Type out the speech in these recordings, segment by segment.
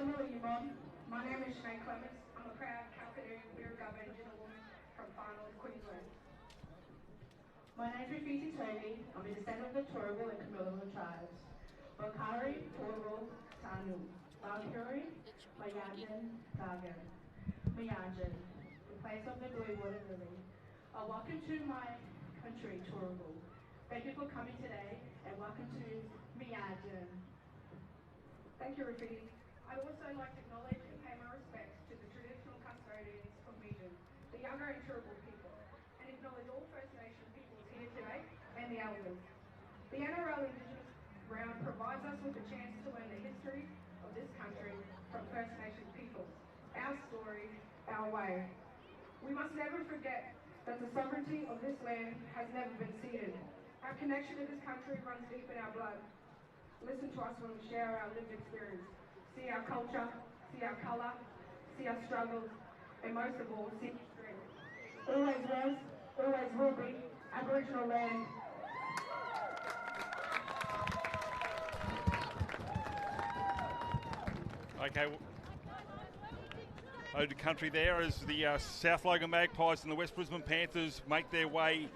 My name is Shane Clements. I'm a proud Calcutta Beer Governor gentlewoman from Far North Queensland. My name is Rafiki Toby. I'm a descendant of the Turrbal and Camilla tribes. Bakari, Turrbal, Tanu, Valkyrie, Mayajan, Dagan, Mayajan, the place of the blue water lily. Welcome to my country, Turrbal. Thank you for coming today, and welcome to Mayajan. Thank you, Rafiki. I'd also like to acknowledge and pay my respects to the traditional custodians of Meajan, the Younger and Turrbal people, and acknowledge all First Nation peoples here today and the elders. The NRL Indigenous Round provides us with a chance to learn the history of this country from First Nation peoples. Our story, our way. We must never forget that the sovereignty of this land has never been ceded. Our connection to this country runs deep in our blood. Listen to us when we share our lived experience. See our culture, see our colour, see our struggles, and most of all, see our strength. Always was, always will be, Aboriginal land. Okay, ode to country there as the South Logan Magpies and the West Brisbane Panthers make their way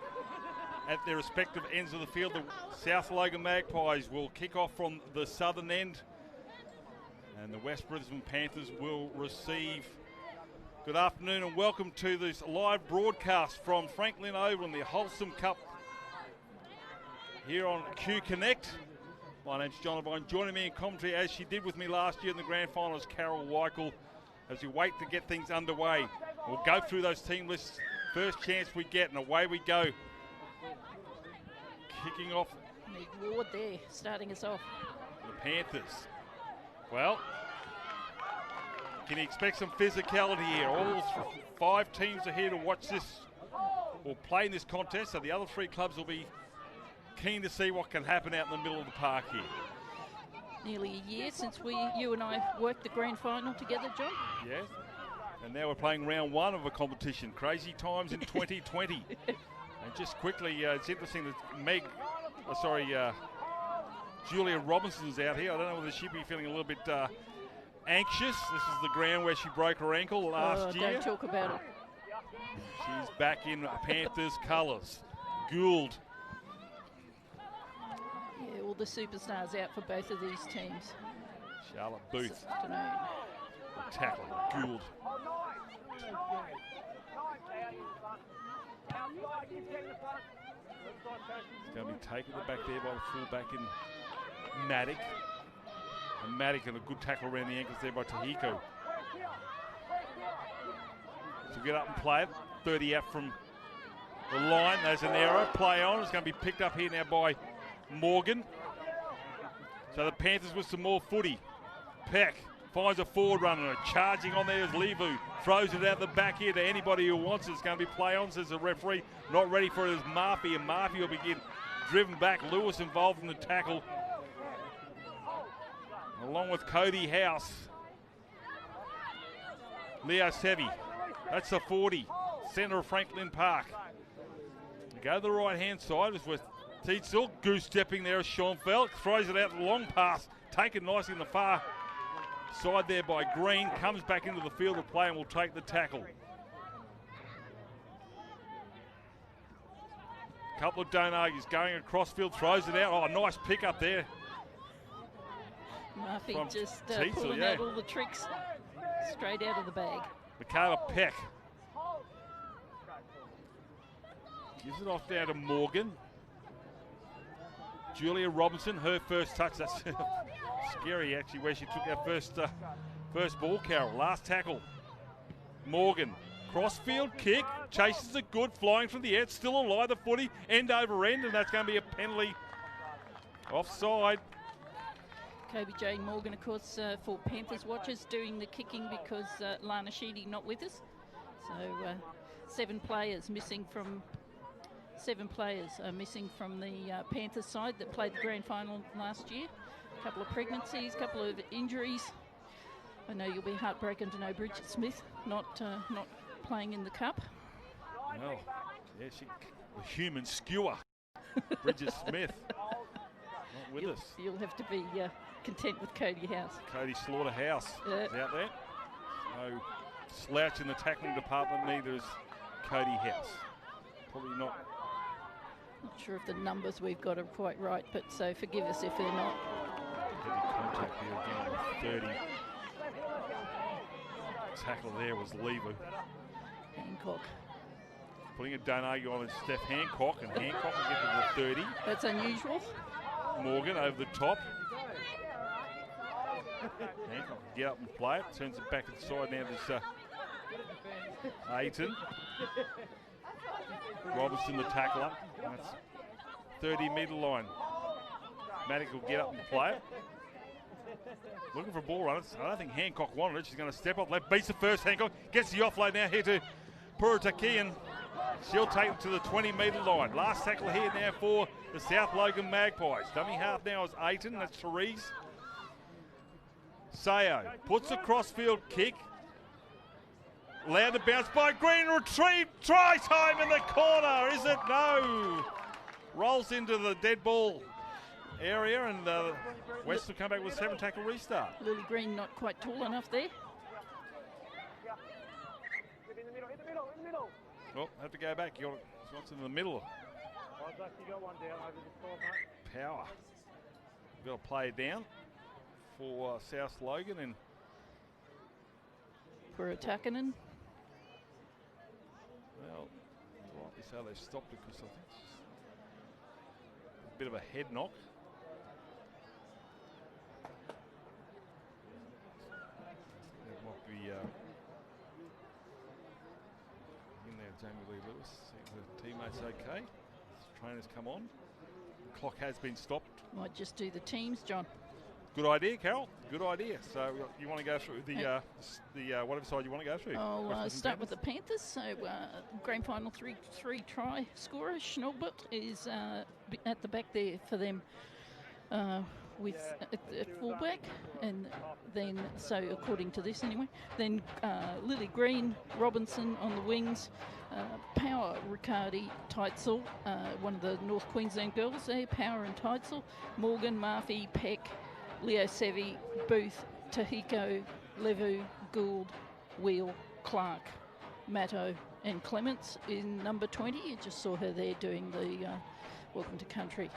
at their respective ends of the field. The South Logan Magpies will kick off from the southern end, and the West Brisbane Panthers will receive. Good afternoon and welcome to this live broadcast from Franklin Oval in the Holcim Cup here on Q Connect. My name's John Levine. Joining me in commentary, as she did with me last year in the grand final, is Carol Weichel, as we wait to get things underway. We'll go through those team lists first chance we get, and away we go. Kicking off. Meg Ward there, starting us off. The Panthers. Well, can you expect some physicality here? All five teams are here to watch this, or play in this contest, so the other three clubs will be keen to see what can happen out in the middle of the park here. Nearly a year since you and I worked the grand final together, John. Yes, and now we're playing round one of a competition. Crazy times in 2020. And just quickly, it's interesting that Julia Robinson's out here. I don't know whether she'd be feeling a little bit anxious. This is the ground where she broke her ankle last year. Don't talk about it. She's back in Panthers colours. Gould. Yeah, all the superstars out for both of these teams. Charlotte Booth. Tackle. Gould. It's going to be taken back there by the fullback in Maddock. And Maddock, and a good tackle around the ankles there by Tahiko. So get up and play it. 30 out from the line. There's an error. Play on. It's going to be picked up here now by Morgan. So the Panthers with some more footy. Peck finds a forward runner. Charging on there is Levu. Throws it out the back here to anybody who wants it. It's going to be play on, says the referee. Not ready for it is Murphy, and Murphy will begin driven back. Lewis involved in the tackle, along with Cody House. Leo Sevi. That's the 40. Centre of Franklin Park. We go to the right-hand side. It's with Teetsel. Goose stepping there is Sean Felt. Throws it out the long pass. Taken nicely in the far side there by Green. Comes back into the field of play and will take the tackle. Couple of don't argues going across field. Throws it out. Oh, nice pick up there. Murphy From just Teetsel, pulling out all the tricks straight out of the bag. Michaela Peck. Gives it off down to Morgan. Julia Robinson, her first touch. That's scary, actually, where she took our first ball, Carol. Last tackle. Morgan. Crossfield kick. Chases it good. Flying from the edge. Still alive. The footy. End over end. And that's going to be a penalty. Offside. Kobe J. Morgan, of course, for Panthers watchers, doing the kicking because Lana Sheedy not with us. So 7 players missing from the Panthers side that played the grand final last year. A couple of pregnancies, a couple of injuries. I know you'll be heartbroken to know Bridget Smith not playing in the cup. Well, yeah, a human skewer. Bridget Smith. Not with us. You'll have to be content with Cody House. Cody Slaughterhouse is out there. No slouch in the tackling department, neither is Cody House. Probably not. Not sure if the numbers we've got are quite right, but so forgive us if they're not. Heavy contact here again on 30. Tackle there was Lever. Hancock. Putting a don't argue on Steph Hancock, and Hancock will get to the 30. That's unusual. Morgan over the top. Hancock can get up and play it. Turns it back inside now. There's Ayton. Robinson the tackler. That's 30-metre line. Maddock will get up and play it. Looking for ball runners. I don't think Hancock wanted it. She's going to step up left. Beats the first. Hancock gets the offload now here to Purutakian. She'll take it to the 20-metre line. Last tackle here now for the South Logan Magpies. Dummy half now is Ayton. That's Therese. Sayo puts a crossfield kick. Allowed to bounce by Green. Retrieve. Try time in the corner. Is it? No. Rolls into the dead ball area, and West will come back with 7 tackle restart. Lily Green not quite tall enough there. Well, have to go back. What's in the middle? Power. Got to play down for South Logan and Purutakian. Well, rightly so they stopped it because I think it's just a bit of a head knock. That might be in there, Jamie Lee Lewis. See if the teammates okay. The trainers come on. The clock has been stopped. Might just do the teams, John. Good idea, Carol. Good idea. So you want to go through the whatever side you want to go through? I'll start with the Panthers. So grand final three try scorer Schnellbert is at the back there for them with at fullback, and then so according to this anyway, then Lily Green, Robinson on the wings, Power, Riccardi, Teitzel, one of the North Queensland girls there, Power and Teitzel, Morgan, Murphy, Peck, Leo Sevi, Booth, Tahiko, Levu, Gould, Wheel, Clark, Matto and Clements in number 20. You just saw her there doing the Welcome to Country.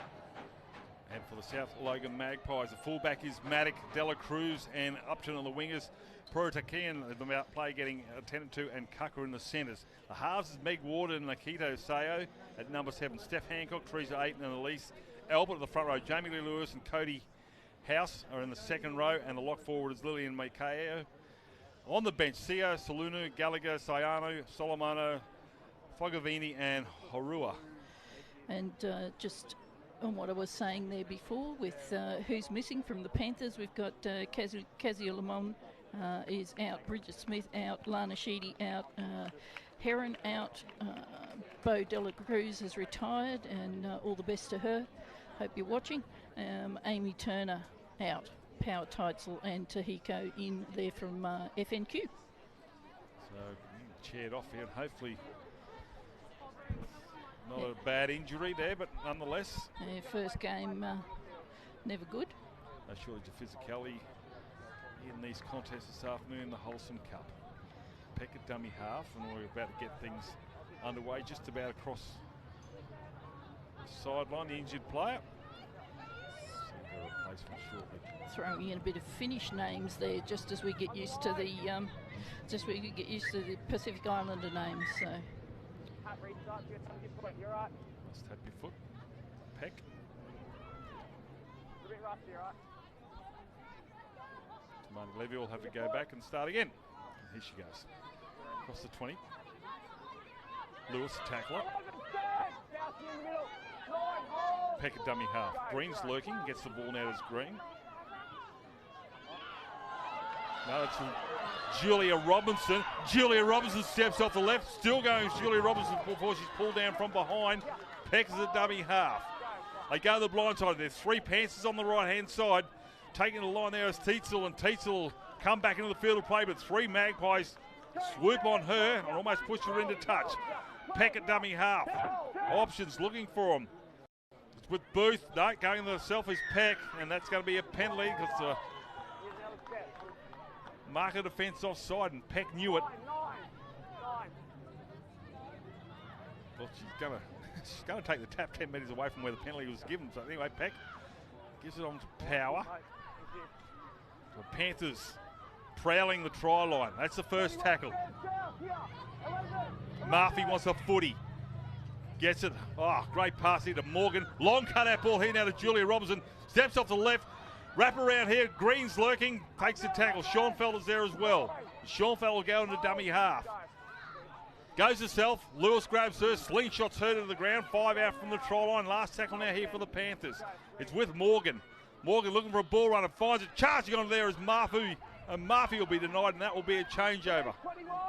And for the South Logan Magpies, the fullback is Maddock, Dela Cruz and Upton on the wingers. Purutakian, the play getting attended to, and Cucker in the centres. The halves is Meg Ward and Nikito Sayo at number 7. Steph Hancock, Teresa Ayton and Elise Albert at the front row. Jamie Lee Lewis and Cody House are in the second row, and the lock forward is Lillian Makeo. On the bench, Sio, Salunu, Gallagher, Sayano, Solomano, Fogavini and Horua. And just on what I was saying there before with who's missing from the Panthers, we've got Kazia Lamont is out, Bridget Smith out, Lana Sheedy out, Heron out, Bo Dela Cruz has retired, and all the best to her. Hope you're watching. Amy Turner out, Power, Teitzel and Tahiko in there from FNQ. So chaired off here, and hopefully not a bad injury there, but nonetheless. First game, never good. No shortage of physicality in these contests this afternoon, the Holcim Cup. Peck at dummy half, and we're about to get things underway just about across the sideline. The injured player. Replacement shortly. Throwing in a bit of Finnish names there, just as we get used to the Pacific Islander names. So. Must tap your foot. Peck. Tamani Levy will have to go back and start again. And here she goes. Across the 20. Lewis, tackler. Peck at dummy half. Green's lurking, gets the ball now as Green. Now it's Julia Robinson. Julia Robinson steps off the left, still going Julia Robinson before she's pulled down from behind. Peck is at dummy half. They go to the blind side. There's 3 Panthers on the right-hand side. Taking the line there is Teitzel, and Teitzel will come back into the field of play, but 3 Magpies swoop on her and almost push her into touch. Peck at dummy half. Options looking for him. with Booth. No, going to the selfish Peck, and that's going to be a penalty because marker defence offside, and Peck knew it. Well, she's gonna take the tap 10 metres away from where the penalty was given. So anyway, Peck gives it on to Power. The Panthers prowling the try line. That's the first tackle. Murphy wants a footy. Gets it. Oh, great pass here to Morgan. Long cut-out ball here now to Julia Robinson. Steps off the left. Wrap around here. Green's lurking. Takes the tackle. Schoenfelder's there as well. Schoenfelder will go into dummy half. Goes herself. Lewis grabs her. Slingshots her to the ground. 5 out from the try line. Last tackle now here for the Panthers. It's with Morgan. Morgan looking for a ball runner. Finds it. Charging on there is Murphy. And Murphy will be denied, and that will be a changeover.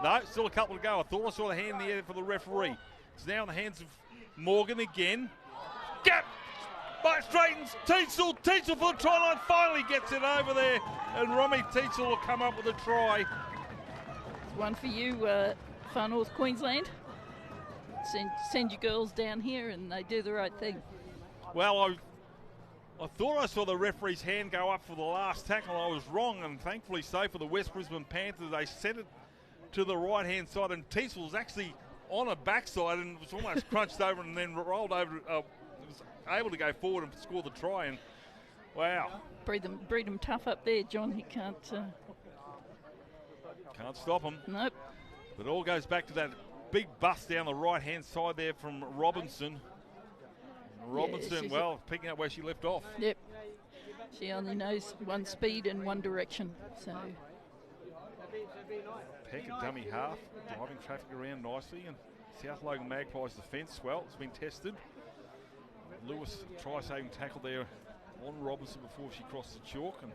No, still a couple to go. I thought I saw the hand in the air for the referee. It's now in the hands of Morgan again. Gap! But straightens Teetsel. Teetsel for the try line. Finally gets it over there. And Romy Teetsel will come up with a try. One for you, Far North Queensland. Send your girls down here and they do the right thing. Well, I thought I saw the referee's hand go up for the last tackle. I was wrong, and thankfully so for the West Brisbane Panthers. They sent it to the right-hand side, and Teetsel was actually on a backside and was almost crunched over and then rolled over. Was able to go forward and score the try. And wow, breed them tough up there, John. He can't stop him. Nope. But it all goes back to that big bust down the right-hand side there from Robinson. Robinson, yeah, well, picking up where she left off. Yep. She only knows one speed and one direction. So Peck at dummy half, driving traffic around nicely, and South Logan Magpies defence, well, it's been tested. Lewis try-saving tackle there on Robinson before she crossed the chalk, and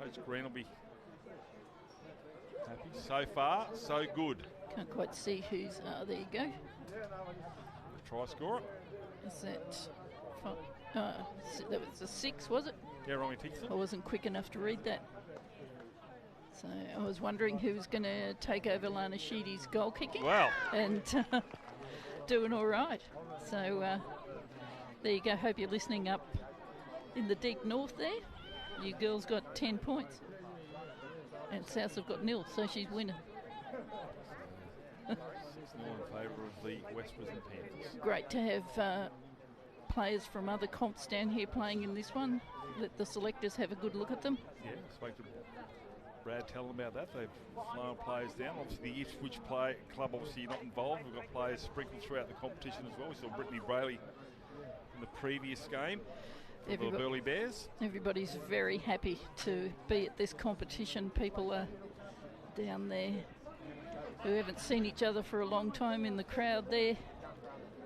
Coach Green will be happy. So far, so good. Can't quite see who's. There you go. Try scorer. Is that was a 6, was it? Yeah, Romy Teetsel. I wasn't quick enough to read that. So I was wondering who was going to take over Lana Sheedy's goal kicking. Wow. And doing all right. So there you go. Hope you're listening up in the deep north there. You girls got 10 points. And South have got 0, so she's winning. 6-0 in favour of the West Brisbane Panthers. Great to have players from other comps down here playing in this one. Let the selectors have a good look at them. Yeah, I spoke to Brad telling them about that. They've flown players down. Obviously, the Ipswich club obviously not involved. We've got players sprinkled throughout the competition as well. We saw Brittany Brayley in the previous game for the Burleigh Bears. Everybody's very happy to be at this competition. People are down there who haven't seen each other for a long time in the crowd there.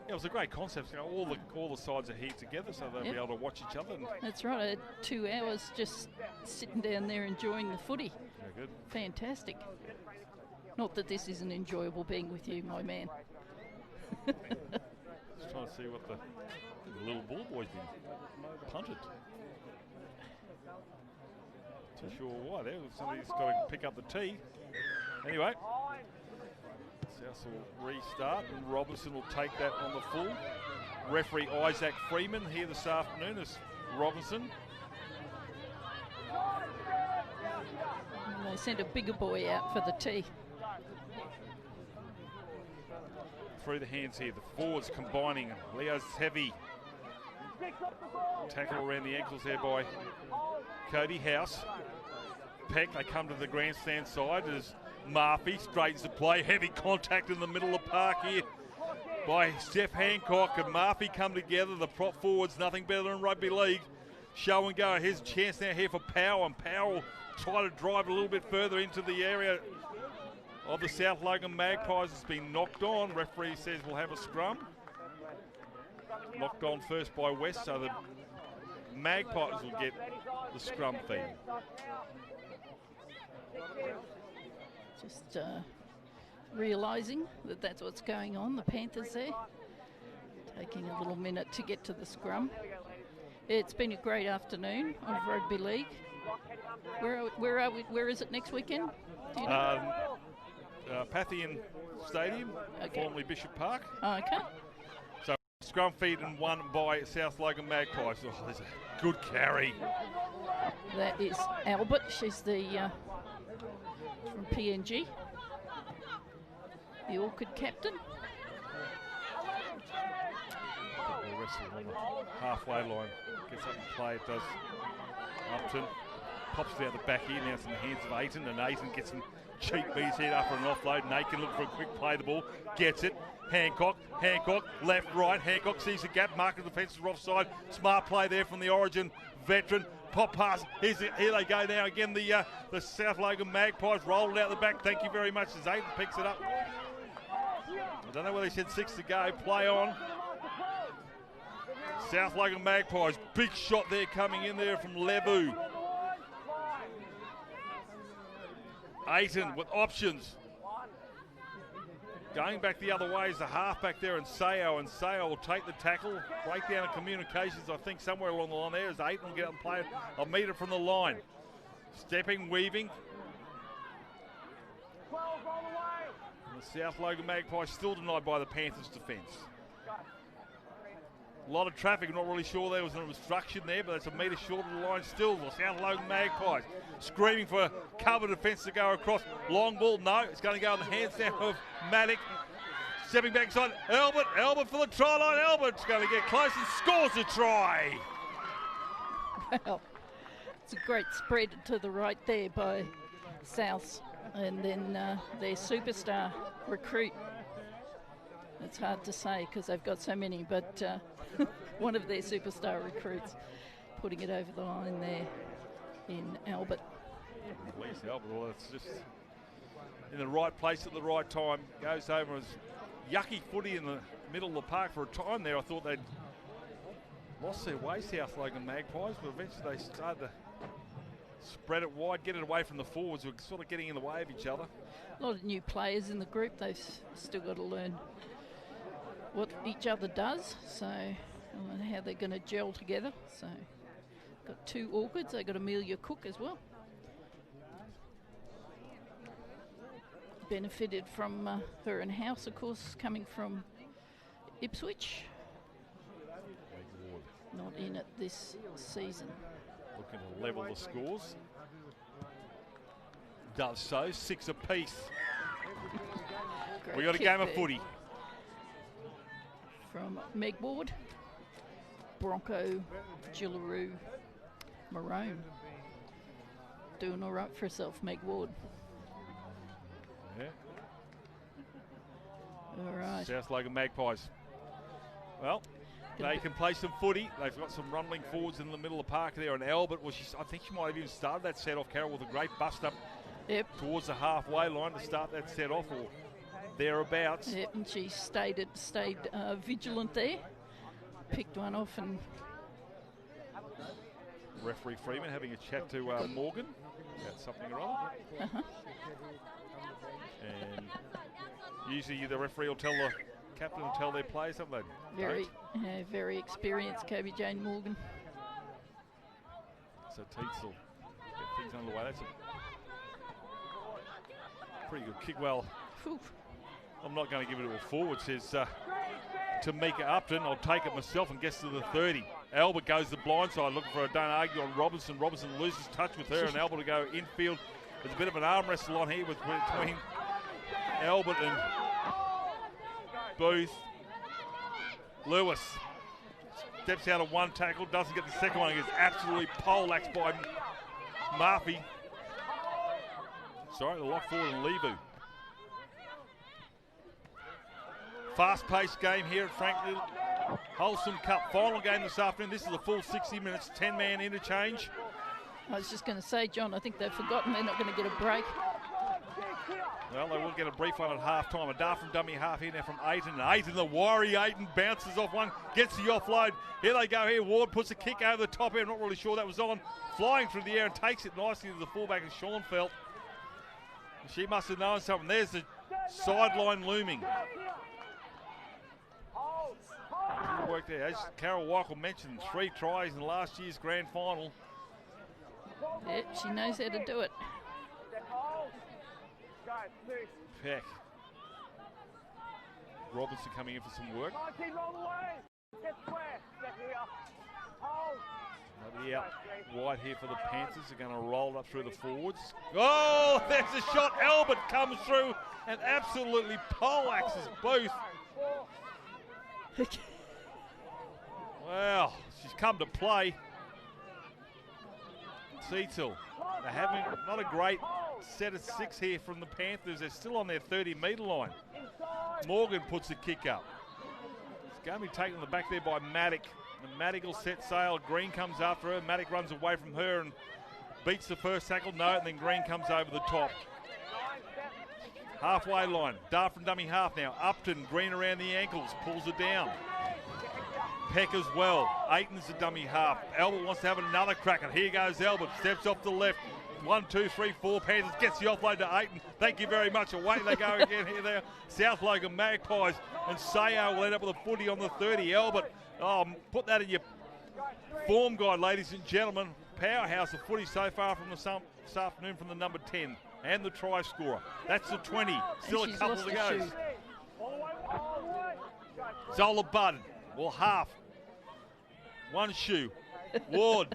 Yeah, it was a great concept. You know, all the sides are here together, so they'll be able to watch each other. That's right. I had 2 hours just sitting down there enjoying the footy. Yeah, good. Fantastic. Not that this isn't enjoyable being with you, my man. Just trying to see what the little ball boy's been punted. Too sure why. There, somebody's got to pick up the tee. Anyway. South will restart, and Robinson will take that on the full. Referee Isaac Freeman here this afternoon as Robinson. And they sent a bigger boy out for the tee. Through the hands here, the forwards combining. Leo's heavy. Tackle around the ankles there by Cody House. Peck, they come to the grandstand side as Murphy straightens the play. Heavy contact in the middle of the park here by Steph Hancock and Murphy come together. The prop forwards, nothing better than rugby league. Show and go. Here's a chance now here for Powell, and Powell will try to drive a little bit further into the area of the South Logan Magpies. It's been knocked on. Referee says we'll have a scrum. Knocked on first by West, so the Magpies will get the scrum fee. Just realising that that's what's going on. The Panthers there taking a little minute to get to the scrum. It's been a great afternoon of rugby league. Where is it next weekend? Do you know? Pathian Stadium, formerly Bishop Park. Okay. Scrum feed and won by South Logan Magpies. Oh, there's a good carry. That is Albert. She's the from PNG, the Orchid captain. The rest of them on the halfway line. Gets up and play. It does. Upton pops it out the back here. Now it's in the hands of Aiton, and Aiton gets some cheap beats here after an offload. Nathan looking for a quick play the ball. Gets it. Hancock, left, right. Hancock sees the gap. Marker defence is offside. Smart play there from the Origin veteran. Pop pass. Here they go now again. The South Logan Magpies rolled out the back. Thank you very much as Aiton picks it up. I don't know whether they said 6 to go. Play on. South Logan Magpies. Big shot there coming in there from Levu. Aiton with options. Going back the other way is the halfback there and Sayo will take the tackle. Breakdown of communications, I think, somewhere along the line there as Aiton will get up and play a metre from the line. Stepping, weaving. And the South Logan Magpies still denied by the Panthers' defence. A lot of traffic, I'm not really sure there was an obstruction there, but it's a metre short of the line still. The South Logan Magpies screaming for cover defence to go across. Long ball, no, it's going to go in the hands now of Maddock. Stepping back inside, Albert for the try line. Albert's going to get close and scores a try. Well, it's a great spread to the right there by South, and then their superstar recruit. It's hard to say because they've got so many, but one of their superstar recruits putting it over the line there in Albert. At least Albert, well, it's just in the right place at the right time. Goes over as yucky footy in the middle of the park for a time there. I thought they'd lost their way, South Logan Magpies, but eventually they started to spread it wide, get it away from the forwards who are sort of getting in the way of each other. A lot of new players in the group. They've still got to learn what each other does, so I don't know how they're going to gel together. So got 2 Orchids. They've got Amelia Cook as well. Benefited from her in house, of course, coming from Ipswich. Not in it this season. Looking to level the scores. Does so, 6 apiece. We got a game of footy. From Meg Ward, Bronco, Gillaroo, Maroon. Doing all right for herself, Meg Ward. Yeah. All right. South Logan Magpies. Well, they can play some footy. They've got some rumbling forwards in the middle of the park there. And Albert, I think she might have even started that set off, Carol, with a great bust up towards the halfway line to start that set off, or thereabouts. Yep, and she stayed vigilant there. Picked one off, and referee Freeman having a chat to Morgan about something or other. And usually the referee will tell the captain will tell their players, haven't they? Very experienced, Kobe Jane Morgan. So Teets will get things underway. That's a pretty good kick. Well, I'm not going to give it to a forward, says Tamika Upton. I'll take it myself and gets to the 30. Albert goes the blind side looking for a don't argue on Robinson. Robinson loses touch with her and Albert to go infield. There's a bit of an arm wrestle on here between Albert and Booth. Lewis steps out of one tackle, doesn't get the second one. He gets absolutely poleaxed by Murphy. Sorry, the lock forward and Lebu. Fast-paced game here at Franklin Holcim Cup final game this afternoon. This is a full 60 minutes, 10-man interchange. I was just going to say, John, I think they've forgotten they're not going to get a break. Well, they will get a brief one at half-time. A dart from dummy half here now from Aiton. Aiton, the wiry Aiton, bounces off one, gets the offload. Here they go here. Ward puts a kick over the top here. I'm not really sure that was on. Flying through the air and takes it nicely to the fullback of Schoenfeld. She must have known something. There's the sideline looming. Good work there. As Carol Weichel mentioned, 3 tries in last year's grand final. Yep, she knows how to do it. Peck Robinson coming in for some work. Nobody out wide here for the Panthers. They're going to roll up through the forwards. Oh, there's a shot. Albert comes through and absolutely poleaxes both. Wow, she's come to play. Seatil, they're having not a great set of 6 here from the Panthers. They're still on their 30-metre line. Morgan puts the kick up. It's going to be taken on the back there by Maddock. And Maddock will set sail. Green comes after her. Maddock runs away from her and beats the first tackle. No, and then Green comes over the top. Halfway line. Dart from dummy half now. Upton, Green around the ankles. Pulls it down. Peck as well. Aiton's the dummy half. Albert wants to have another crack. And here goes Albert. Steps off the left. 1, 2, 3, 4. Panthers gets the offload to Aiton. Thank you very much. Away they go again here. There. South Logan Magpies. And Sayo will end up with a footy on the 30. Albert. Oh, put that in your form guide, ladies and gentlemen. Powerhouse of footy so far from this afternoon from the number 10 and the try scorer. That's the 20. Still a couple to go. Zola Budd. Well, half. One shoe. Ward.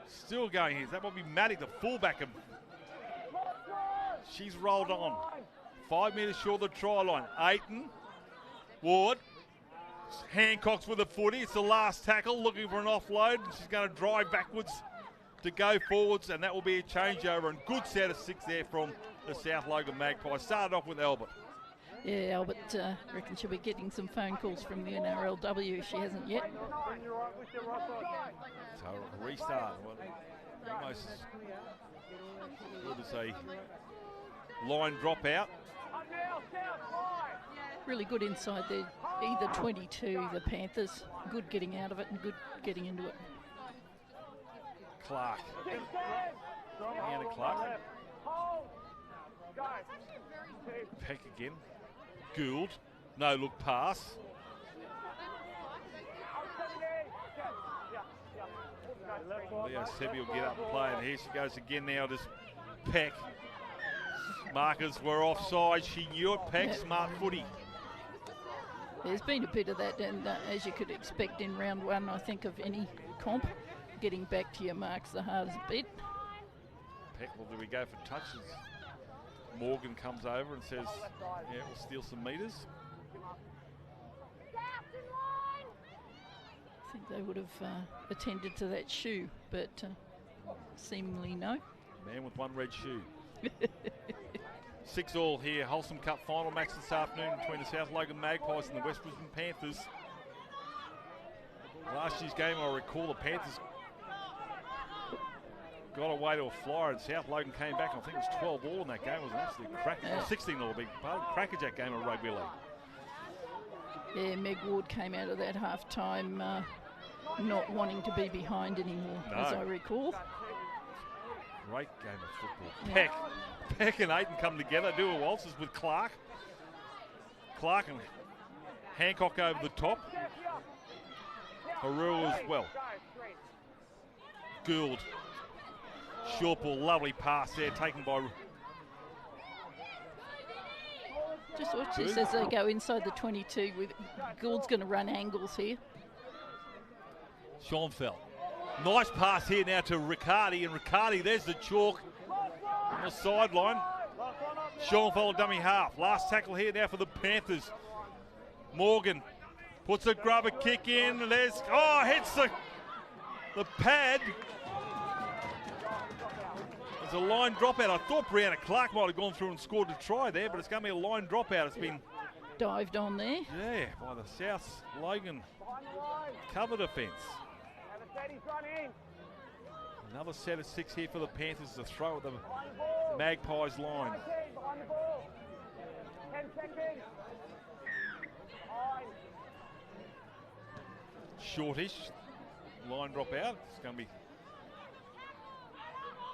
Still going here. That might be Maddock, the fullback. She's rolled on. 5 metres short of the try line. Aiton. Ward. Hancock's with a footy. It's the last tackle, looking for an offload. And she's going to drive backwards to go forwards, and that will be a changeover. And good set of 6 there from the South Logan Magpies. Started off with Albert. Yeah, Albert reckon she'll be getting some phone calls from the NRLW if she hasn't yet. So a restart. Almost as good as a line drop out. Really good inside there. Either 22, the Panthers. Good getting out of it and good getting into it. Clark. Anna Clark. Peck again. Gould. No look pass. Leo Sebi will get up and play, and here she goes again now. This Peck. Markers were offside. She knew it. Peck, smart footy. There's been a bit of that, and as you could expect in round 1, I think, of any comp, getting back to your marks the hardest bit. Peck, well, do we go for touches? Morgan comes over and says, yeah, we'll steal some metres. I think they would have attended to that shoe, but seemingly no. Man with one red shoe. 6-all here, Holcim Cup final match this afternoon between the South Logan Magpies and the West Brisbane Panthers. Last year's game, I recall, the Panthers got away to a flyer and South Logan came back. I think it was 12-all in that game. It was an absolute cracker. 16-all, big crackerjack game of rugby league. Yeah, Meg Ward came out of that half-time not wanting to be behind anymore, as I recall. Great game of football. Yeah. Peck and Aiton come together, do a waltzes with Clark. Clark and Hancock over the top. Haru as well. Gould. Short ball, lovely pass there, taken by... Just watch this as they go inside the 22. Gould's going to run angles here. Schoenfeld. Nice pass here now to Riccardi, and Riccardi, there's the chalk on the sideline. Schoenfeld dummy half. Last tackle here now for the Panthers. Morgan puts a grubber kick in. There's, hits the pad. There's a line dropout. I thought Brianna Clark might have gone through and scored a try there, but it's going to be a line dropout. It's been dived on there. Yeah, by the South Logan cover defence. Another set of 6 here for the Panthers to throw at the Magpies line. Shortish. Line drop out. It's going to be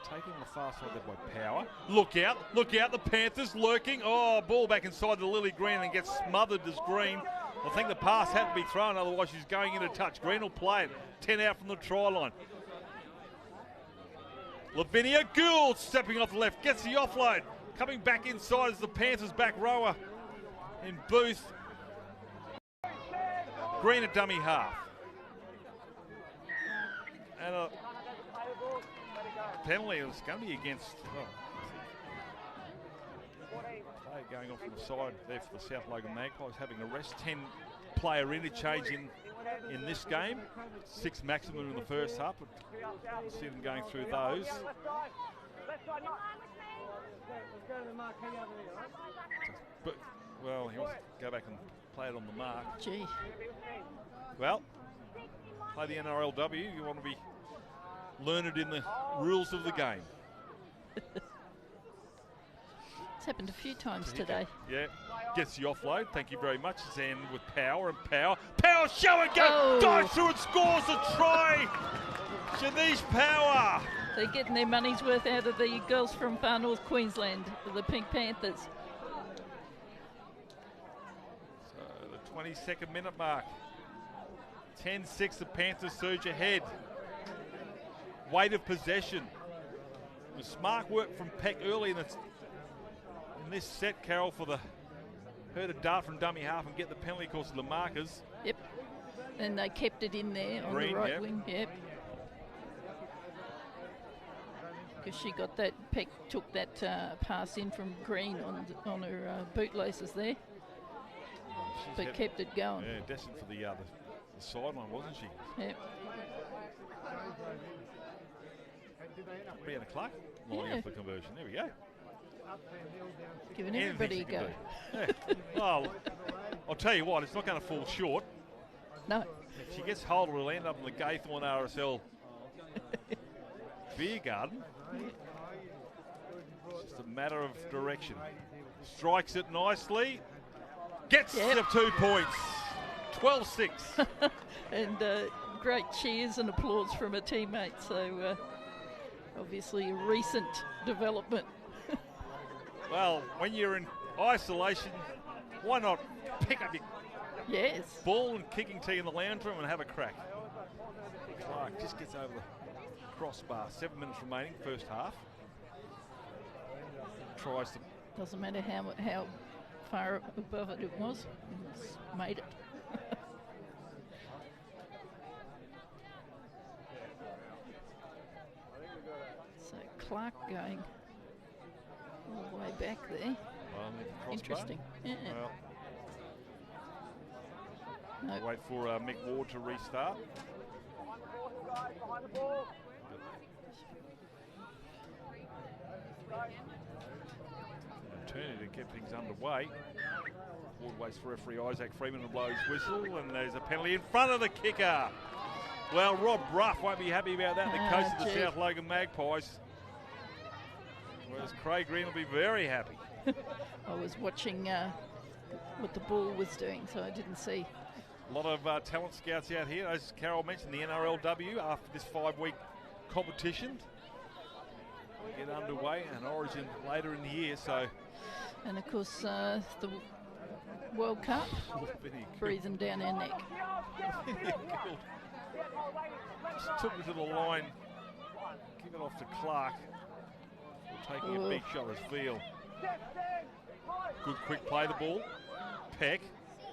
taken on the far side there by Power. Look out, the Panthers lurking. Ball back inside the Lily Green and gets smothered as Green. I think the pass had to be thrown, otherwise she's going into touch. Green will play it. 10 out from the try line. Lavinia Gould stepping off the left, gets the offload. Coming back inside is the Panthers back rower in Booth. Green at dummy half. And a penalty was going to be against, play going off on the side there for the South Logan Magpies, having a rest. 10 player interchange in this game. 6 maximum in the first half, but see them going through those. But, well, he wants to go back and play it on the mark. Gee. Well, play the NRLW, you want to be learned in the rules of the game. It's happened a few times today. Yeah, gets the offload. Thank you very much. Zen with power and power. Power, show and go. Oh. Dives through and scores a try. Shanice Power. They're getting their money's worth out of the girls from far north Queensland, the Pink Panthers. So the 22nd minute mark. 10-6, the Panthers surge ahead. Weight of possession. The smart work from Peck early in this set, Carol, for her to dart from dummy half and get the penalty, of course, of the markers. Yep. And they kept it in there on Green, the right yep. wing. Yep. Because she got that, Peck took that pass in from Green on her bootlaces there. But kept it going. Yeah, destined for the sideline, wasn't she? Yep. Brianna Clark lining up the conversion. There we go. Giving everybody a go. Yeah. Well, I'll tell you what, it's not going to fall short. No. If she gets hold of it, it'll end up in the Gaythorne RSL beer garden. It's just a matter of direction. Strikes it nicely. Gets the 2 points. 12-6. And great cheers and applause from her teammates. So obviously a recent development. Well, when you're in isolation, why not pick up your ball and kicking tee in the lounge room and have a crack? Clark just gets over the crossbar. 7 minutes remaining, first half. Tries to... Doesn't matter how far above it was. It's made it. So Clark going all the way back there. Interesting. Yeah. Well, wait for Mick Ward to restart. Turner to get things underway. Ward waits for referee Isaac Freeman to blow his whistle, and there's a penalty in front of the kicker. Well, Rob Bruff won't be happy about that, the coach of the South Logan Magpies. Whereas Craig Green will be very happy. I was watching what the ball was doing, so I didn't see. A lot of talent scouts out here. As Carol mentioned, the NRLW after this 5-week competition get underway, and Origin later in the year. So, and of course the World Cup breathing down our neck. Just took it to the line, give it off to Clark. Taking a big shot as Veal. Good quick play the ball. Peck.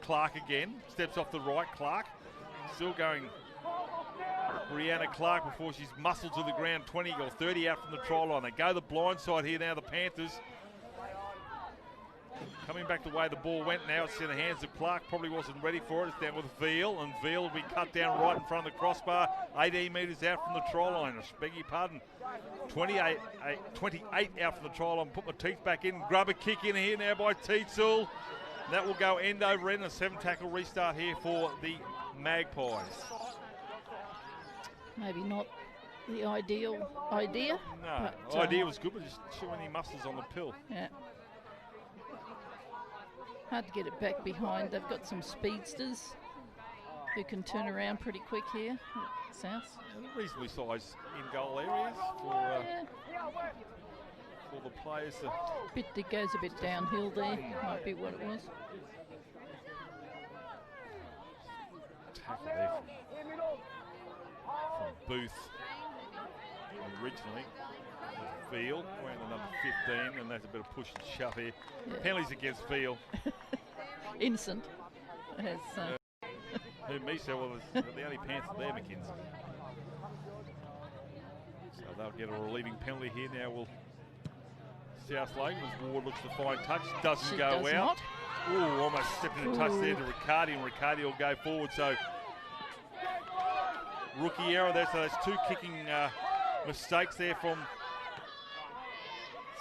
Clark again. Steps off the right. Clark. Still going. Brianna Clark before she's muscled to the ground. 20 or 30 out from the try line. They go the blind side here now, the Panthers. Coming back the way the ball went now. It's in the hands of Clark. Probably wasn't ready for it. It's down with Veal. And Veal will be cut down right in front of the crossbar. 18 metres out from the try line. I beg your pardon. 28 out from the try line. Put my teeth back in. Grab a kick in here now by Teetzel. That will go end over end. A 7-tackle restart here for the Magpies. Maybe not the ideal idea. No, the idea was good, but just too many muscles on the pill. Yeah. Hard to get it back behind. They've got some speedsters who can turn around pretty quick here. South. Reasonably sized in-goal areas for the players. It goes a bit downhill there. Might be what it was. Tackle there from Booth originally. Veal wearing the number 15, and there's a bit of push and shove here. Yeah. Penalties against Veal. Innocent. Who me said, well, the only Panther there, Mackenzie. So they'll get a relieving penalty here. Now will South Logan, as Ward looks to find touch, doesn't go does out. Not. Ooh, almost stepped in a touch there to Riccardi, and Riccardi will go forward. So rookie error there. So there's two kicking mistakes there from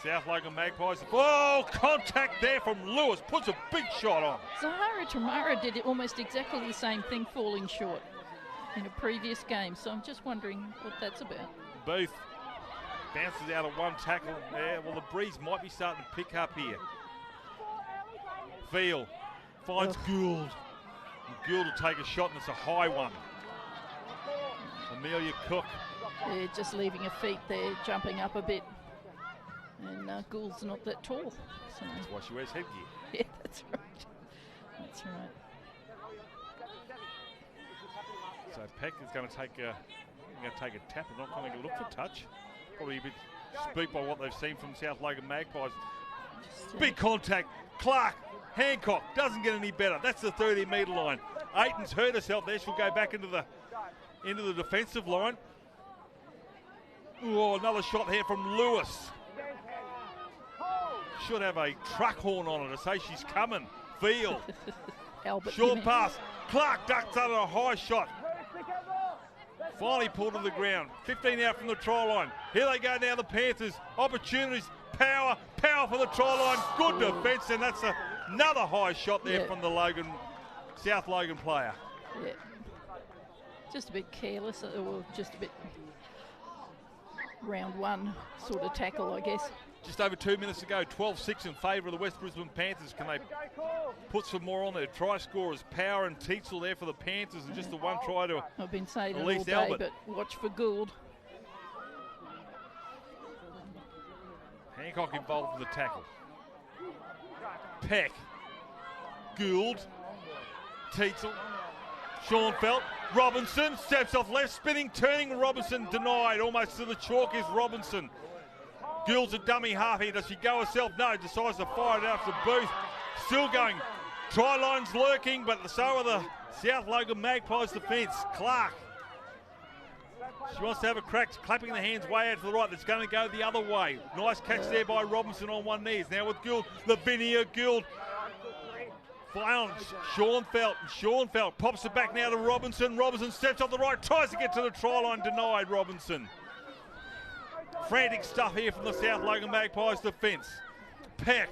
South Logan Magpies. Oh, contact there from Lewis. Puts a big shot on. Zahara Tamara did almost exactly the same thing, falling short in a previous game. So I'm just wondering what that's about. Booth bounces out of one tackle there. Well, the breeze might be starting to pick up here. Veal finds Gould. And Gould will take a shot, and it's a high one. Amelia Cook. Yeah, just leaving her feet there, jumping up a bit. And Gould's not that tall. So. That's why she wears headgear. Yeah, that's right. That's right. So Peck is going to take a tap and not going to look for touch. Probably a bit spooked by what they've seen from South Logan Magpies. Big contact. Clark, Hancock, doesn't get any better. That's the 30-metre line. Aiton's hurt herself there. She'll go back into the defensive line. Ooh, another shot here from Lewis. Should have a truck horn on her to say she's coming. Veal. Albert, short pass. Clark ducks under a high shot. Finally pulled to the ground. 15 out from the try line. Here they go now, the Panthers. Opportunities. Power for the try line. Good defence, and that's another high shot there from the South Logan player. Yeah. Just a bit careless, or just a bit round one sort of tackle, I guess. Just over 2 minutes to go, 12-6 in favour of the West Brisbane Panthers. Can they put some more on there? Try scorers, Power and Tietzel there for the Panthers, and just the one try to I've been saying it all Elise day, Albert. but watch for Gould. Hancock involved with the tackle. Peck, Gould, Tietzel, Schoenfeld, Robinson, steps off left, spinning, turning, Robinson denied, almost to the chalk is Robinson. Gould's a dummy half here. Does she go herself? No, decides to fire it out to Booth. Still going. Try line's lurking, but so are the South Logan Magpies defence. Clark. She wants to have a crack, clapping the hands way out to the right. That's going to go the other way. Nice catch there by Robinson on one knee. Now with Gould, Lavinia Gould. Found Schoenfeld. Schoenfeld pops it back now to Robinson. Robinson steps off the right, tries to get to the try line, denied Robinson. Frantic stuff here from the South Logan Magpies defence. Peck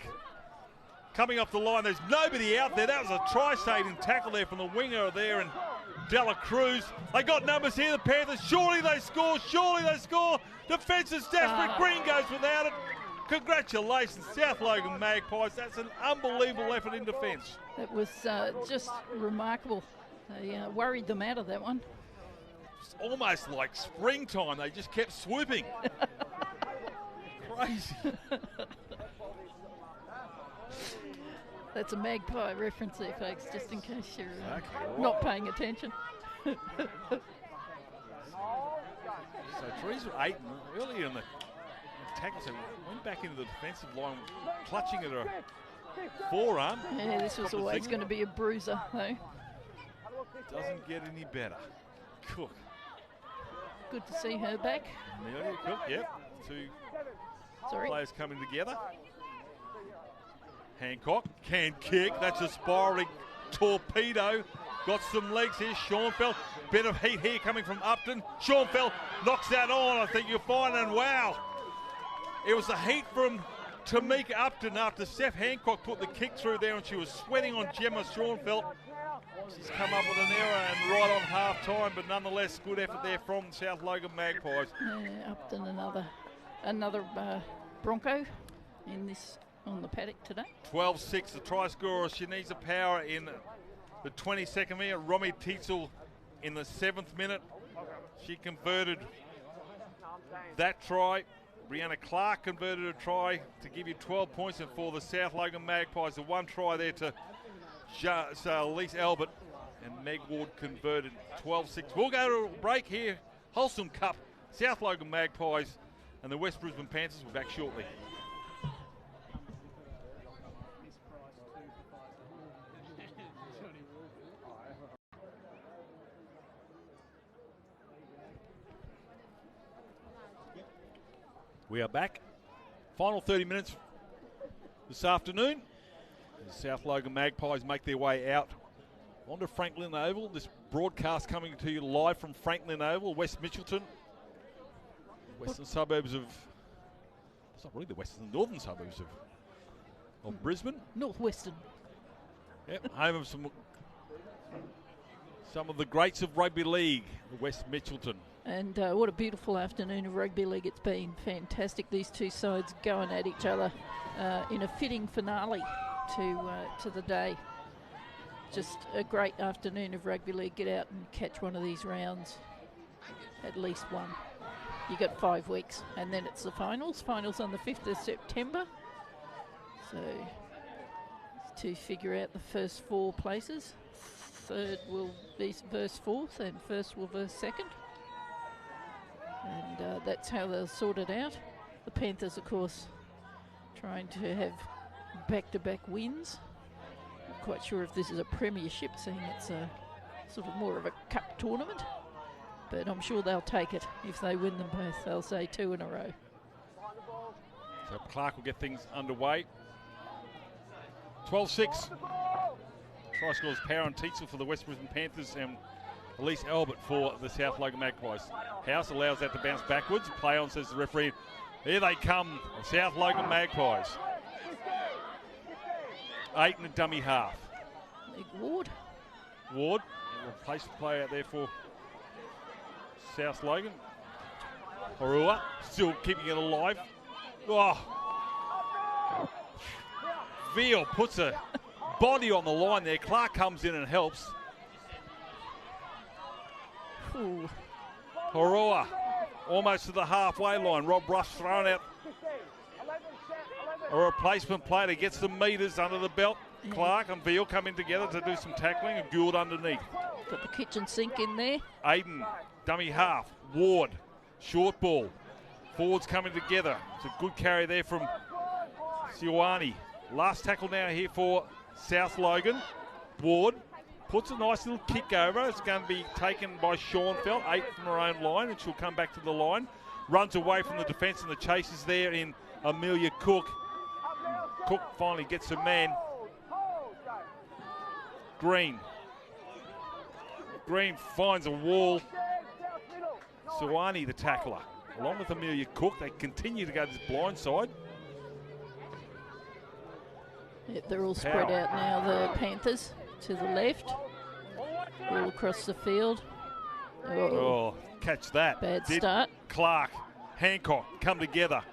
coming off the line. There's nobody out there. That was a try-saving tackle there from the winger there, and Dela Cruz. They got numbers here, the Panthers. Surely they score. Surely they score. Defence is desperate. Green goes without it. Congratulations, South Logan Magpies. That's an unbelievable effort in defence. That was just remarkable. They worried them out of that one. It's almost like springtime. They just kept swooping. Crazy. That's a Magpie reference there, folks, just in case you're not paying attention. So Teresa Aiton earlier in the tackle, so went back into the defensive line, clutching at her forearm. Yeah, this was always going to be a bruiser, though. Doesn't get any better. Cook. Good to see her back. Amelia Cook, yep. Two players coming together. Hancock can kick. That's a spiralling torpedo. Got some legs here. Schoenfeld. Bit of heat here coming from Upton. Schoenfeld knocks that on, I think you'll find, and wow. It was the heat from Tamika Upton after Steph Hancock put the kick through there, and she was sweating on Gemma Schoenfeld. She's come up with an error and right on half time, but nonetheless, good effort there from South Logan Magpies. Yeah, Upton, another Bronco on the paddock today. 12-6, the try scorer. She needs a Power in the 22nd minute. Romy Tietzel in the 7th minute. She converted that try. Brianna Clark converted a try to give you 12 points, and for the South Logan Magpies, the one try there to Elise Albert, and Meg Ward converted 12-6. We'll go to a break here. Holcim Cup, South Logan Magpies And the West Brisbane Panthers will be back shortly. We are back. Final 30 minutes this afternoon. The South Logan Magpies make their way out onto Franklin Oval. This broadcast coming to you live from Franklin Oval, West Mitchelton. Western suburbs of... It's not really the western, northern suburbs of Brisbane. Northwestern. Yep, home of some of the greats of rugby league, the West Mitchelton. And what a beautiful afternoon of rugby league it's been. Fantastic, these two sides going at each other in a fitting finale to the day. Just a great afternoon of rugby league. Get out and catch one of these rounds, at least one. You got 5 weeks, and then it's the finals. Finals on the 5th of September. So to figure out the first 4 places. Third will be versus fourth, and first will versus second. And that's how they'll sort it out. The Panthers, of course, trying to have back-to-back wins. Not quite sure if this is a premiership, seeing it's a sort of more of a cup tournament. But I'm sure they'll take it if they win them both. They'll say 2 in a row. So Clark will get things underway. 12-6. Try scores Power and Tietzel for the West Brisbane Panthers and Elise Albert for the South Logan Magpies. House allows that to bounce backwards. Play on, says the referee. Here they come, the South Logan Magpies. 8 and a dummy half. Big Ward. Ward, replace the play out there for South Logan. Horua still keeping it alive. Oh. Veal puts a body on the line there. Clark comes in and helps. Ooh. Horua almost to the halfway line. Rob Rush thrown out a replacement player to get some metres under the belt. Yeah. Clark and Veal coming together to do some tackling and Gould underneath. Got the kitchen sink in there. Aiden, dummy half. Ward, short ball. Forwards coming together. It's a good carry there from Siwani. Last tackle now here for South Logan. Ward puts a nice little kick over. It's going to be taken by Schoenfeld, 8 from her own line, and she'll come back to the line. Runs away from the defence, and the chase is there in Amelia Cook. Cook finally gets a man. Green. Green finds a wall. Siwani, the tackler, along with Amelia Cook. They continue to go to this blind side. Yep, they're all spread out now, the Panthers to the left, all across the field. Oh, catch that. Bad start. Clark, Hancock come together.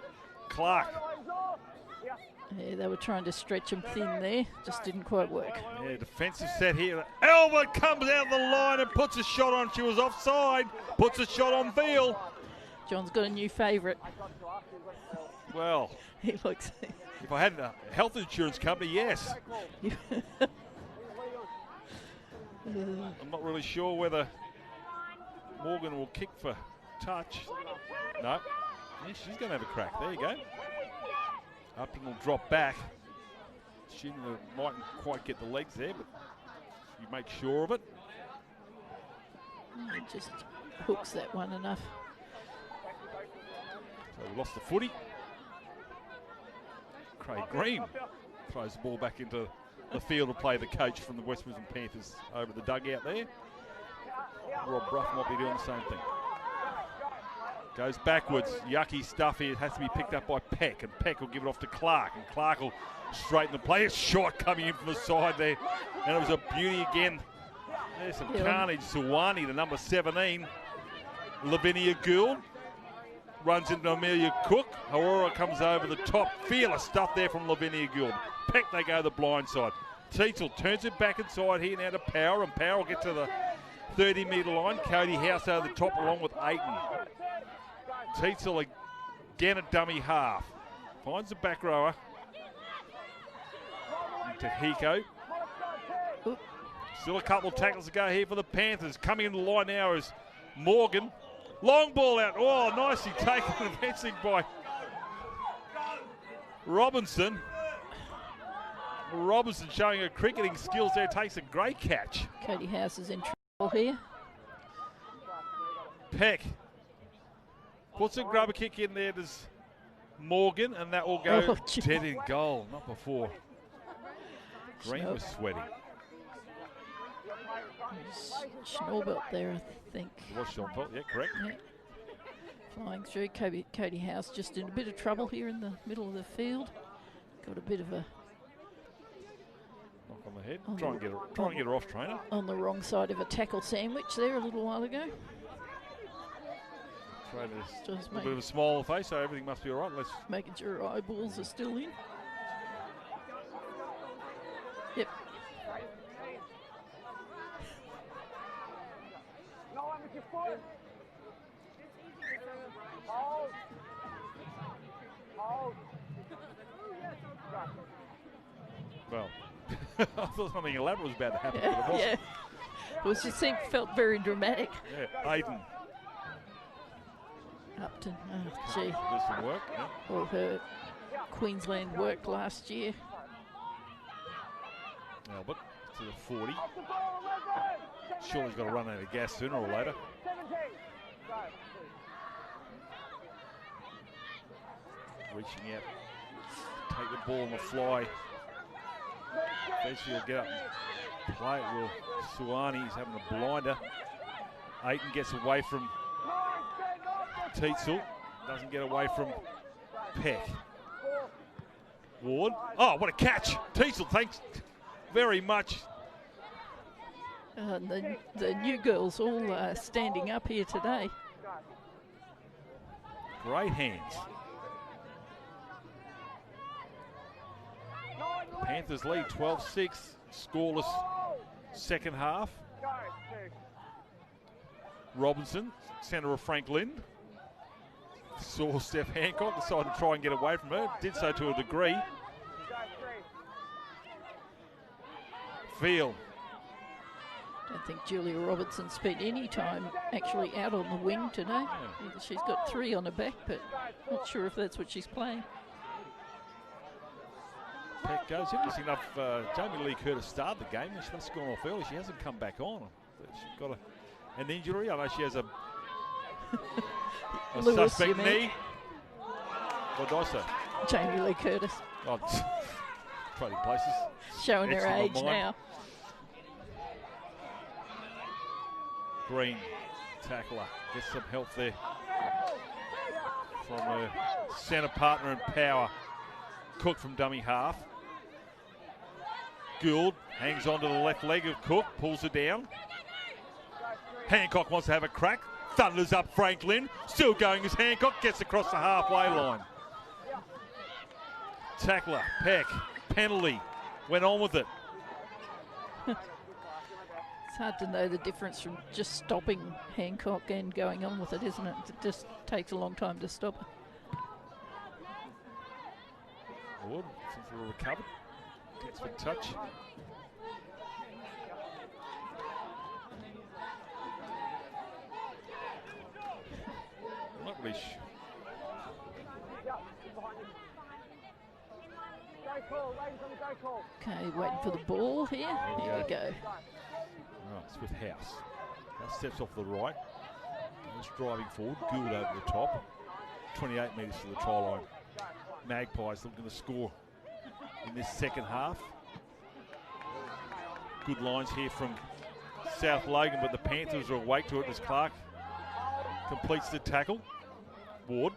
Clark. Yeah, they were trying to stretch him thin there, just didn't quite work. Yeah, defensive set here. Elba comes out of the line and puts a shot on. She was offside. Puts a shot on Veal. John's got a new favourite. Well, He looks. if I had a health insurance company, yes. I'm not really sure whether Morgan will kick for touch. No. Yeah, she's going to have a crack. There you go. Upping will drop back. She mightn't quite get the legs there, but you make sure of it. He just hooks that one enough. So we lost the footy. Craig Green throws the ball back into the field to play the coach from the West Brisbane Panthers over the dugout there. Rob Bruff might be doing the same thing. Goes backwards. Yucky stuff here. It has to be picked up by Peck, and Peck will give it off to Clark, and Clark will straighten the play. A shot coming in from the side there, and it was a beauty again. There's some carnage. Siwani, the number 17. Lavinia Gould runs into Amelia Cook. Aurora comes over the top. Fearless stuff there from Lavinia Gould. Peck, they go the blind side. Tietzel turns it back inside here now to Power, and Power will get to the 30-metre line. Cody House over the top along with Aiton. Tietzel again a dummy half. Finds the back rower. Into Hiko. Still a couple of tackles to go here for the Panthers. Coming into the line now is Morgan. Long ball out. Oh, nicely taken advancing by Robinson. Robinson showing her cricketing skills there, takes a great catch. Cody House is in trouble here. Peck puts a grubber kick in there. There's Morgan, and that will go dead in goal. Not before. Green was sweating. Schnorbelt there, I think. It was Schnorbelt, yeah, correct. Yeah. Flying through. Cody House just in a bit of trouble here in the middle of the field. Got a bit of a knock on the head. Try and get her off, trainer. On the wrong side of a tackle sandwich there a little while ago. Trainer's just a bit of a smile on the face, so everything must be all right. Let's making sure her eyeballs are still in. Yep. Well, I thought something elaborate was about to happen, but it wasn't. Yeah. It was just felt very dramatic. Yeah, Aiden. Upton, oh gee. Did some work, yeah. All her Queensland work last year. Albert to the 40. Surely he's got to run out of gas sooner or later. Reaching out, take the ball on the fly. Eventually he'll get up and play it. Will Suwani, he's having a blinder. Aiton gets away from Teetsel, doesn't get away from Peck. Ward, oh, what a catch. Teetsel, thanks very much. The new girls all standing up here today. Great hands. Panthers lead 12-6, scoreless second half. Robinson, centre of Franklin. Saw Steph Hancock, decided to try and get away from her. Did so to a degree. Field. Don't think Julia Robinson spent any time actually out on the wing today. Yeah. She's got 3 on her back, but not sure if that's what she's playing. Peck goes. Interesting enough, Jamie Lee Curtis started the game. She must have gone off early. She hasn't come back on. She's got an injury. I know she has a Lewis, suspect knee. What did I say? Jamie Lee Curtis. Oh, trading places. Showing her age now. Green, tackler, gets some help there from her centre partner in power. Cook from dummy half. Gould hangs on to the left leg of Cook, pulls her down. Hancock wants to have a crack. Thunders up Franklin. Still going as Hancock gets across the halfway line. Tackler, Peck, penalty. Went on with it. It's hard to know the difference from just stopping Hancock and going on with it, isn't it? It just takes a long time to stop her. Wood, since we're recovered, gets for touch. Not really Okay, waiting for the ball here. Here we go. Right, it's with House. House steps off the right. Just driving forward. Gould over the top. 28 metres to the try line. Magpies looking to score in this second half. Good lines here from South Logan, but the Panthers are awake to it as Clark completes the tackle. Ward.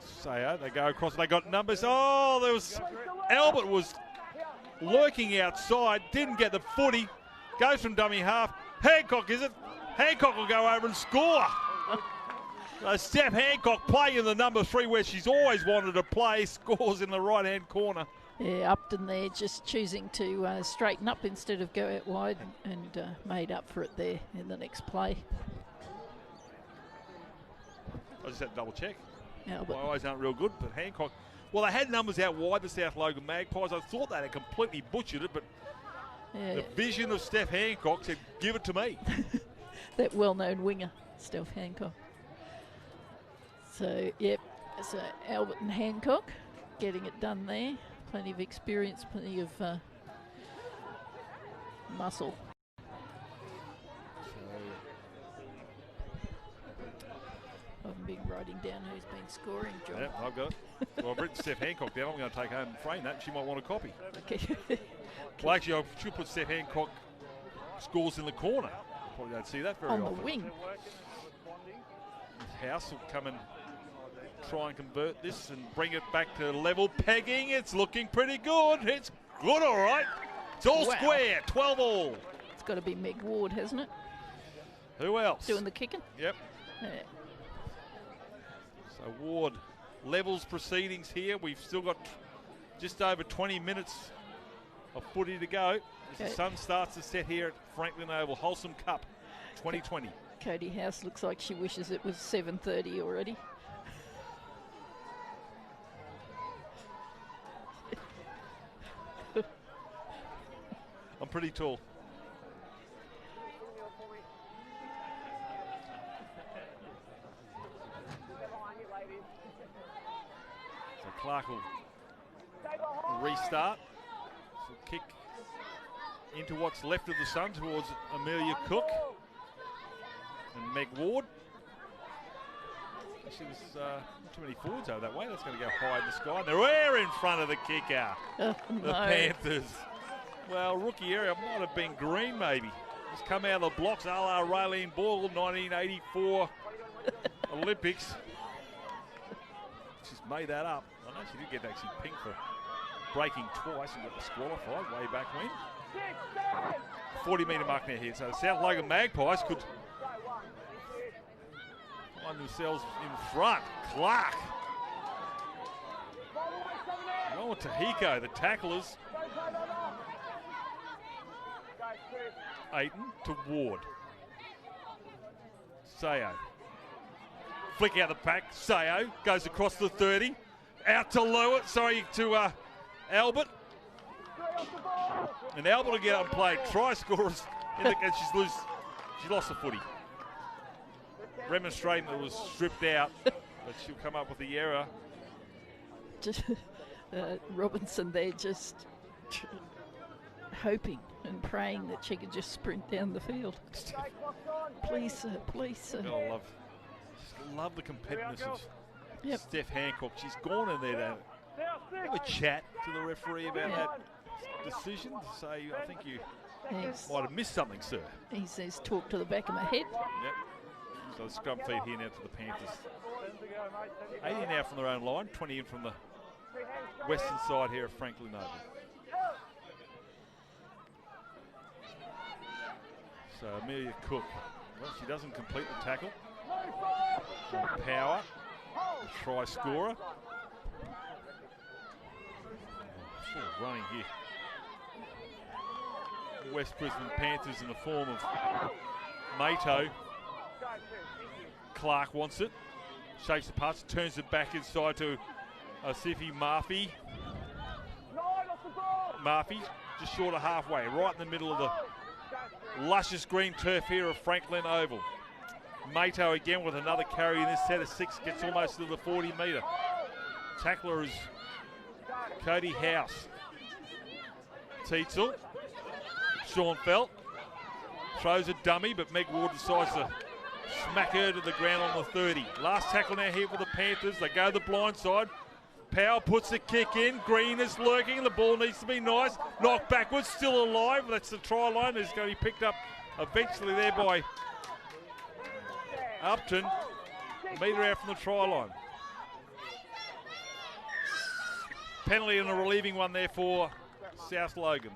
Sayer, they go across, they got numbers. Oh, there was, Albert was lurking outside, didn't get the footy, goes from dummy half. Hancock, is it? Hancock will go over and score. Steph Hancock playing the number 3 where she's always wanted to play, scores in the right-hand corner. Yeah, Upton there just choosing to straighten up instead of go out wide and made up for it there in the next play. I just had to double check. Albert. My eyes aren't real good, but Hancock, well, they had numbers out wide, the South Logan Magpies. I thought they had completely butchered it, but yeah. the vision of Steph Hancock said, give it to me. that well-known winger, Steph Hancock. So, yep, so Albert and Hancock getting it done there. Plenty of experience, plenty of muscle. I've been writing down who's been scoring, John. Yep, I've got it. Well, I've written Steph Hancock down. I'm going to take home and frame that. She might want a copy. Okay. Well, actually, I should put Steph Hancock scores in the corner. Probably don't see that very often. On the wing. House will come and try and convert this and bring it back to level pegging. It's looking pretty good. It's good, all right. It's all square, 12 all. It's got to be Meg Ward, hasn't it? Who else? Doing the kicking? Yep. Yeah. So Ward levels proceedings here. We've still got just over 20 minutes of footy to go as the sun starts to set here at Franklin Oval. Holcim Cup 2020. Cody House looks like she wishes it was 7:30 already. I'm pretty tall. So Clark will restart. So kick into what's left of the Sun towards Amelia Cook and Meg Ward. Actually, there's not too many forwards over that way. That's going to go high in the sky. And they're in front of the kicker. No. The Panthers. Well, rookie area might have been green, maybe. Just come out of the blocks, a la Raylene Boyle, 1984 Olympics. She's made that up. I know she did get actually pink for breaking twice and got disqualified way back when. 40-metre mark now here. So the South Logan Magpies could find themselves in front. Clark. Oh, Tahiko, the tacklers. Aiton to Ward. Sayo. Flick out the pack. Sayo goes across the 30. Out to Lewis. Sorry, to Albert. And Albert will get up and play. Try scorers. And she lost the footy. Remonstrating that it was stripped out. But she'll come up with the error. Just, Robinson there just hoping and praying that she could just sprint down the field. Please, sir, please, sir. I love the competitiveness of Steph Hancock. She's gone in there to have a chat to the referee about that decision. So I think you might have missed something, sir. He says, talk to the back of my head. Yep. So the scrum feed here now to the Panthers. 80 now from their own line, 20 in from the western side here of Franklin Oval. So Amelia Cook, well, she doesn't complete the tackle. Power, the try scorer. Sort of running here. West Brisbane Panthers in the form of Mato. Clark wants it. Shakes the pass, turns it back inside to Asifi Murphy. Murphy just short of halfway, right in the middle of the luscious green turf here of Franklin Oval. Mato again with another carry in this set of 6, gets almost to the 40-metre. Tackler is Cody House. Tietzel, Sean Felt, throws a dummy, but Meg Ward decides to smack her to the ground on the 30. Last tackle now here for the Panthers. They go the blind side. Powell puts the kick in. Green is lurking. The ball needs to be nice. Knocked backwards, still alive. That's the try line. It's going to be picked up eventually there by Upton. A metre out from the try line. Penalty and a relieving one there for South Logan.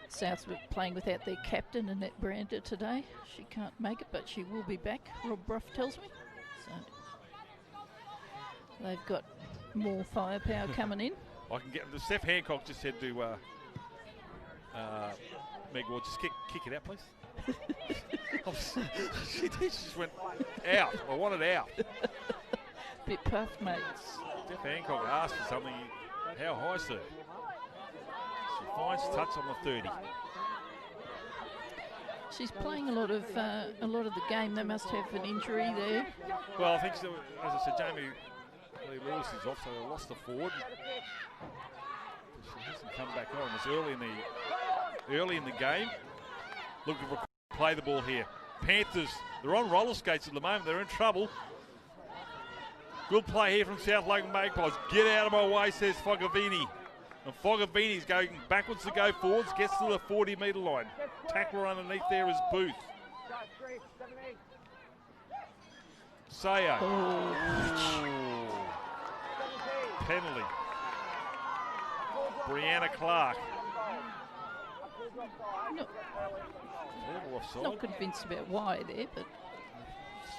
South playing without their captain, Annette Brander, today. She can't make it, but she will be back, Rob Bruff tells me. So they've got more firepower coming in. I can get the Steph Hancock just said to Meg Ward, just kick it out, please. She just went out. I want it out. Bit puffed, mate. Steph Hancock asked for something. How high, sir? She finds touch on the 30. She's playing a lot of the game. They must have an injury there. Well, I think so, as I said, Jamie Lee Lewis is off, so they lost the forward. She hasn't come back on. It's early in the game. Looking for play the ball here. Panthers, they're on roller skates at the moment. They're in trouble. Good play here from South Logan Magpies. Get out of my way, says Fogavini. And Fogavini's going backwards to go forwards, gets to the 40-metre line. Tackler underneath there is Booth. Sayo. Penalty. Brianna Clark. Not convinced about why there, but...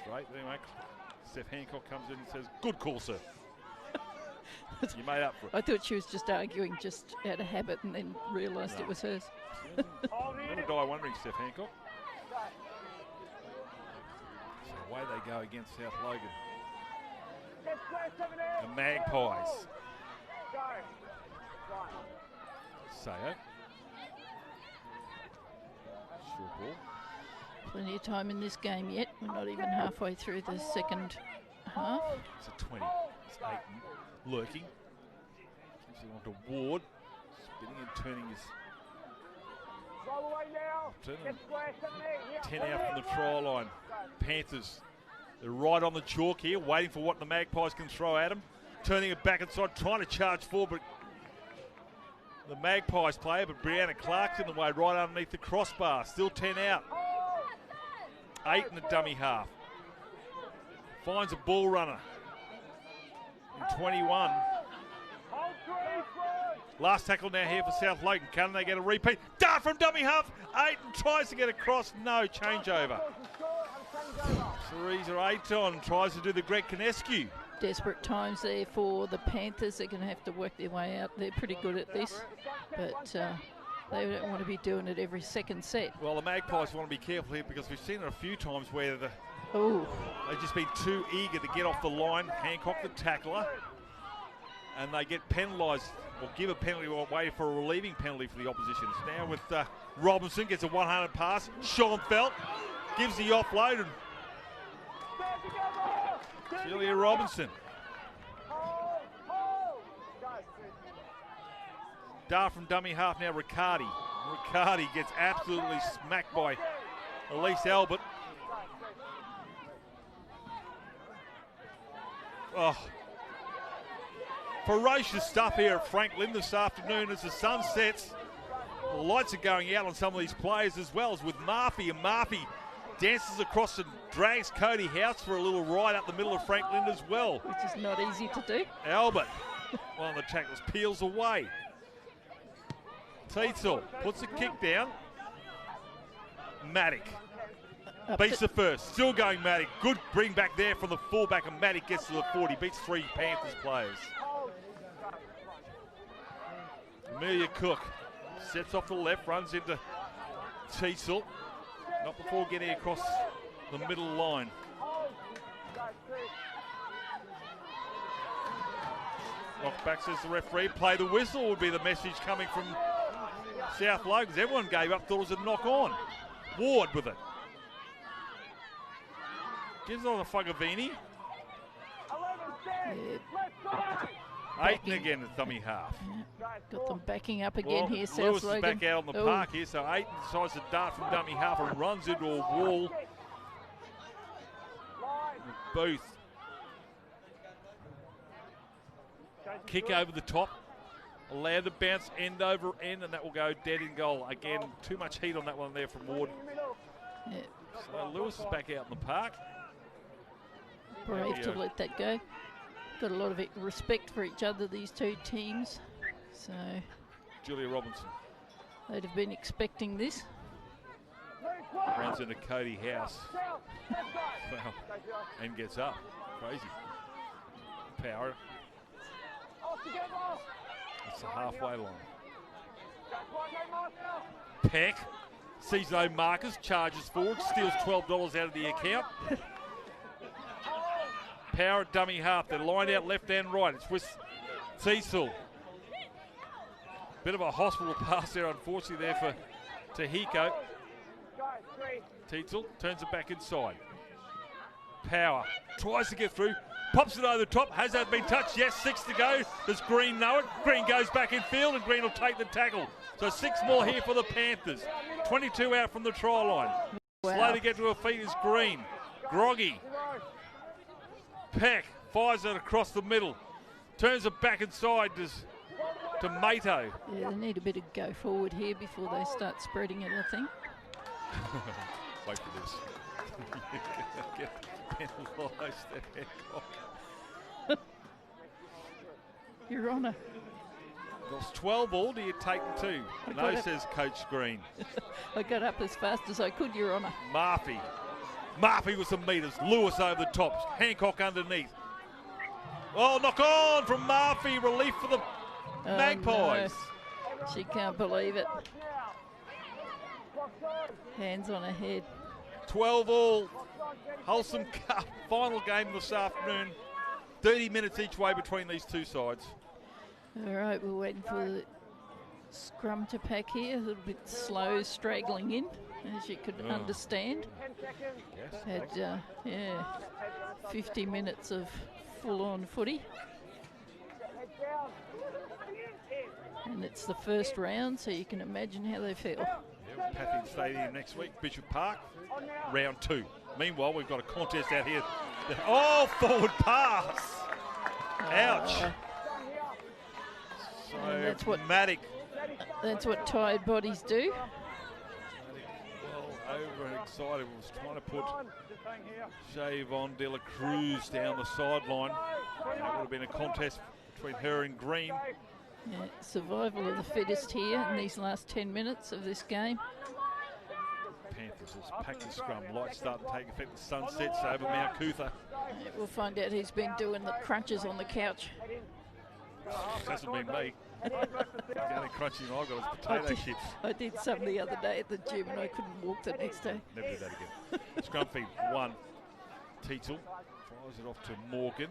Straight, anyway. Steph Hancock comes in and says, good call, sir. You made up for it. I thought she was just arguing just out of habit and then realised it was hers. Never die wondering, Steph Hancock. So away they go against South Logan. The Magpies. Sayo. Short ball. Plenty of time in this game yet. We're not even halfway through the second half. It's a 20. It's Aiton lurking. Gives it on to Ward. Spinning and turning his... Turning 10 out from the try line. Panthers, they're right on the chalk here, waiting for what the Magpies can throw at them. Turning it back inside, trying to charge forward, but the Magpies player, but Brianna Clark's in the way right underneath the crossbar. Still 10 out. 8 in the dummy half. Finds a ball runner. In 21. Last tackle now here for South Logan. Can they get a repeat? Dart from dummy half. Aiton tries to get across. No, changeover. Teresa Aiton tries to do the Greg Kinescu. Desperate times there for the Panthers. They're going to have to work their way out. They're pretty good at this, but they don't want to be doing it every second set. Well, the Magpies want to be careful here because we've seen it a few times where they've just been too eager to get off the line. Hancock, the tackler, and they get penalised or give a penalty away for a relieving penalty for the opposition. It's now with Robinson, gets a 100 pass. Schoenfeld gives the offload, and Julia Robinson. Dart from dummy half now, Riccardi. Riccardi gets absolutely smacked by Elise Albert. Oh, ferocious stuff here at Franklin this afternoon as the sun sets. The lights are going out on some of these players as well as with Murphy, and Murphy dances across and drags Cody House for a little ride up the middle of Franklin as well. Which is not easy to do. Albert, one of the tacklers, peels away. Teetsel puts a kick down. Maddock beats the first. Still going Maddock. Good bring back there from the fullback, and Maddock gets to the 40. Beats 3 Panthers players. Amelia Cook sets off the left, runs into Teetsel. Not before getting across the middle line. Knocked back, says the referee. Play the whistle would be the message coming from South Logan. Everyone gave up, thought it was a knock on. Ward with it. Gives it on the Fogavini. Aiton again at dummy half. Got them backing up again here, South Lewis Logan. is back out on the park here, so Aiton decides to dart from dummy half and runs into a wall. Booth. Kick over the top. Allowed to bounce end over end, and that will go dead in goal. Again, too much heat on that one there from Ward. Yeah. So Lewis is back out in the park. Brave to let that go. Got a lot of respect for each other, these two teams. So Julia Robinson. they'd have been expecting this. Runs into Cody House. Wow. And gets up. Crazy. Power. It's the halfway line. Peck sees no markers, charges forward, steals $12 out of the account. Power at dummy half. They're lined out left and right. It's with Teetsel. Bit of a hospital pass there, unfortunately, there for Tahiko. Tietzel turns it back inside. Power tries to get through, pops it over the top. Has that been touched? Yes, 6 to go. Does Green know it? Green goes back in field and Green will take the tackle. So 6 more here for the Panthers. 22 out from the try line. Wow. Slow to get to her feet is Green. Groggy. Peck fires it across the middle. Turns it back inside to Mato. Yeah, they need a bit of go forward here before they start spreading it, I think. Wait for this. Get penalised there, Hancock. Your Honour. It was 12 all. Do you take the 2? No, says Coach Green. I got up as fast as I could, Your Honour. Murphy with some metres. Lewis over the top. Hancock underneath. Oh, knock on from Murphy. Relief for the Magpies. No. She can't believe it. Hands on her head. 12 all. Holcim Cup final game this afternoon. 30 minutes each way between these two sides. All right, we're waiting for the scrum to pack here. A little bit slow, straggling in, as you could understand. Yes. Had 50 minutes of full-on footy. And it's the first round, so you can imagine how they feel. Yeah, Panthers Stadium next week, Bishop Park, round 2. Meanwhile, we've got a contest out here. Oh, forward pass! Ouch! So dramatic. That's what tired bodies do. Well, overexcited. Was trying to put Shavon De La Cruz down the sideline. It would have been a contest between her and Green. Yeah, survival of the fittest here in these last 10 minutes of this game. Panthers has packed the scrum. Lights start to take effect. The sun sets over Mount Cootha. Yeah, we'll find out who's been doing the crunches on the couch. Hasn't been me. The only crunching I've got is potato chips. I did some the other day at the gym and I couldn't walk the next day. Never do that again. Scrum feed 1. Tietzel fires it off to Morgan.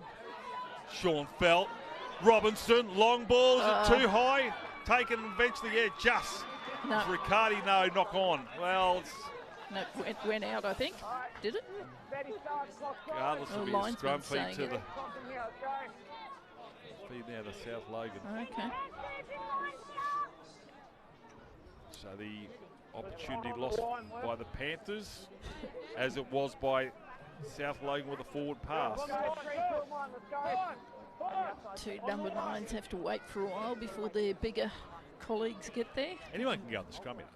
Sean Felt. Robinson, long ball, is it too high? Taken eventually, yeah, just. No. Riccardi, no, knock on. Well, it's... No, it went out, I think. Did it? Regardless of The a linesman scrum feed saying to it. the... Feed now to South Logan. Okay. So the opportunity lost by the Panthers, as it was by South Logan with a forward pass. 2 number 9s have to wait for a while before their bigger colleagues get there. Anyone can go on the scrum here.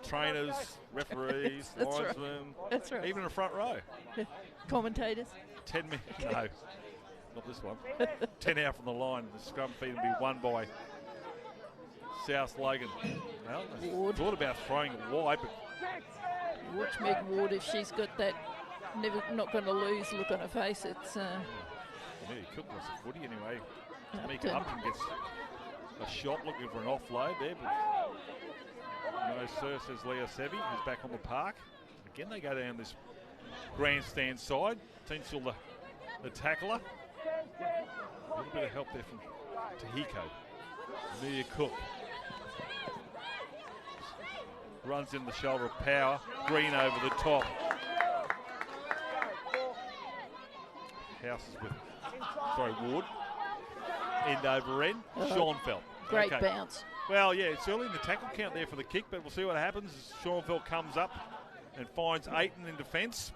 Trainers, referees, That's right. linesmen, That's right. even in the front row. Commentators. 10 minutes, no, not this one. 10 out from the line. The scrum feed will be won by South Logan. Well, they Ward. thought about throwing it wide, but Watch Meg Ward if she's got that not going to lose look on her face. It's yeah, he couldn't miss the footy anyway. Upton. Tamika Upton gets a shot looking for an offload there, but no sir, says Leah Sevi, who's back on the park. Again, they go down this grandstand side. Tinsel the tackler. A little bit of help there from Tahiko. Amelia Cook. Runs in the shoulder of Power. Green over the top. Houses with, Ward. End over end. Schoenfeld. great bounce. Well, yeah, it's early in the tackle count there for the kick, but we'll see what happens as Schoenfeld comes up and finds Aiton in defence.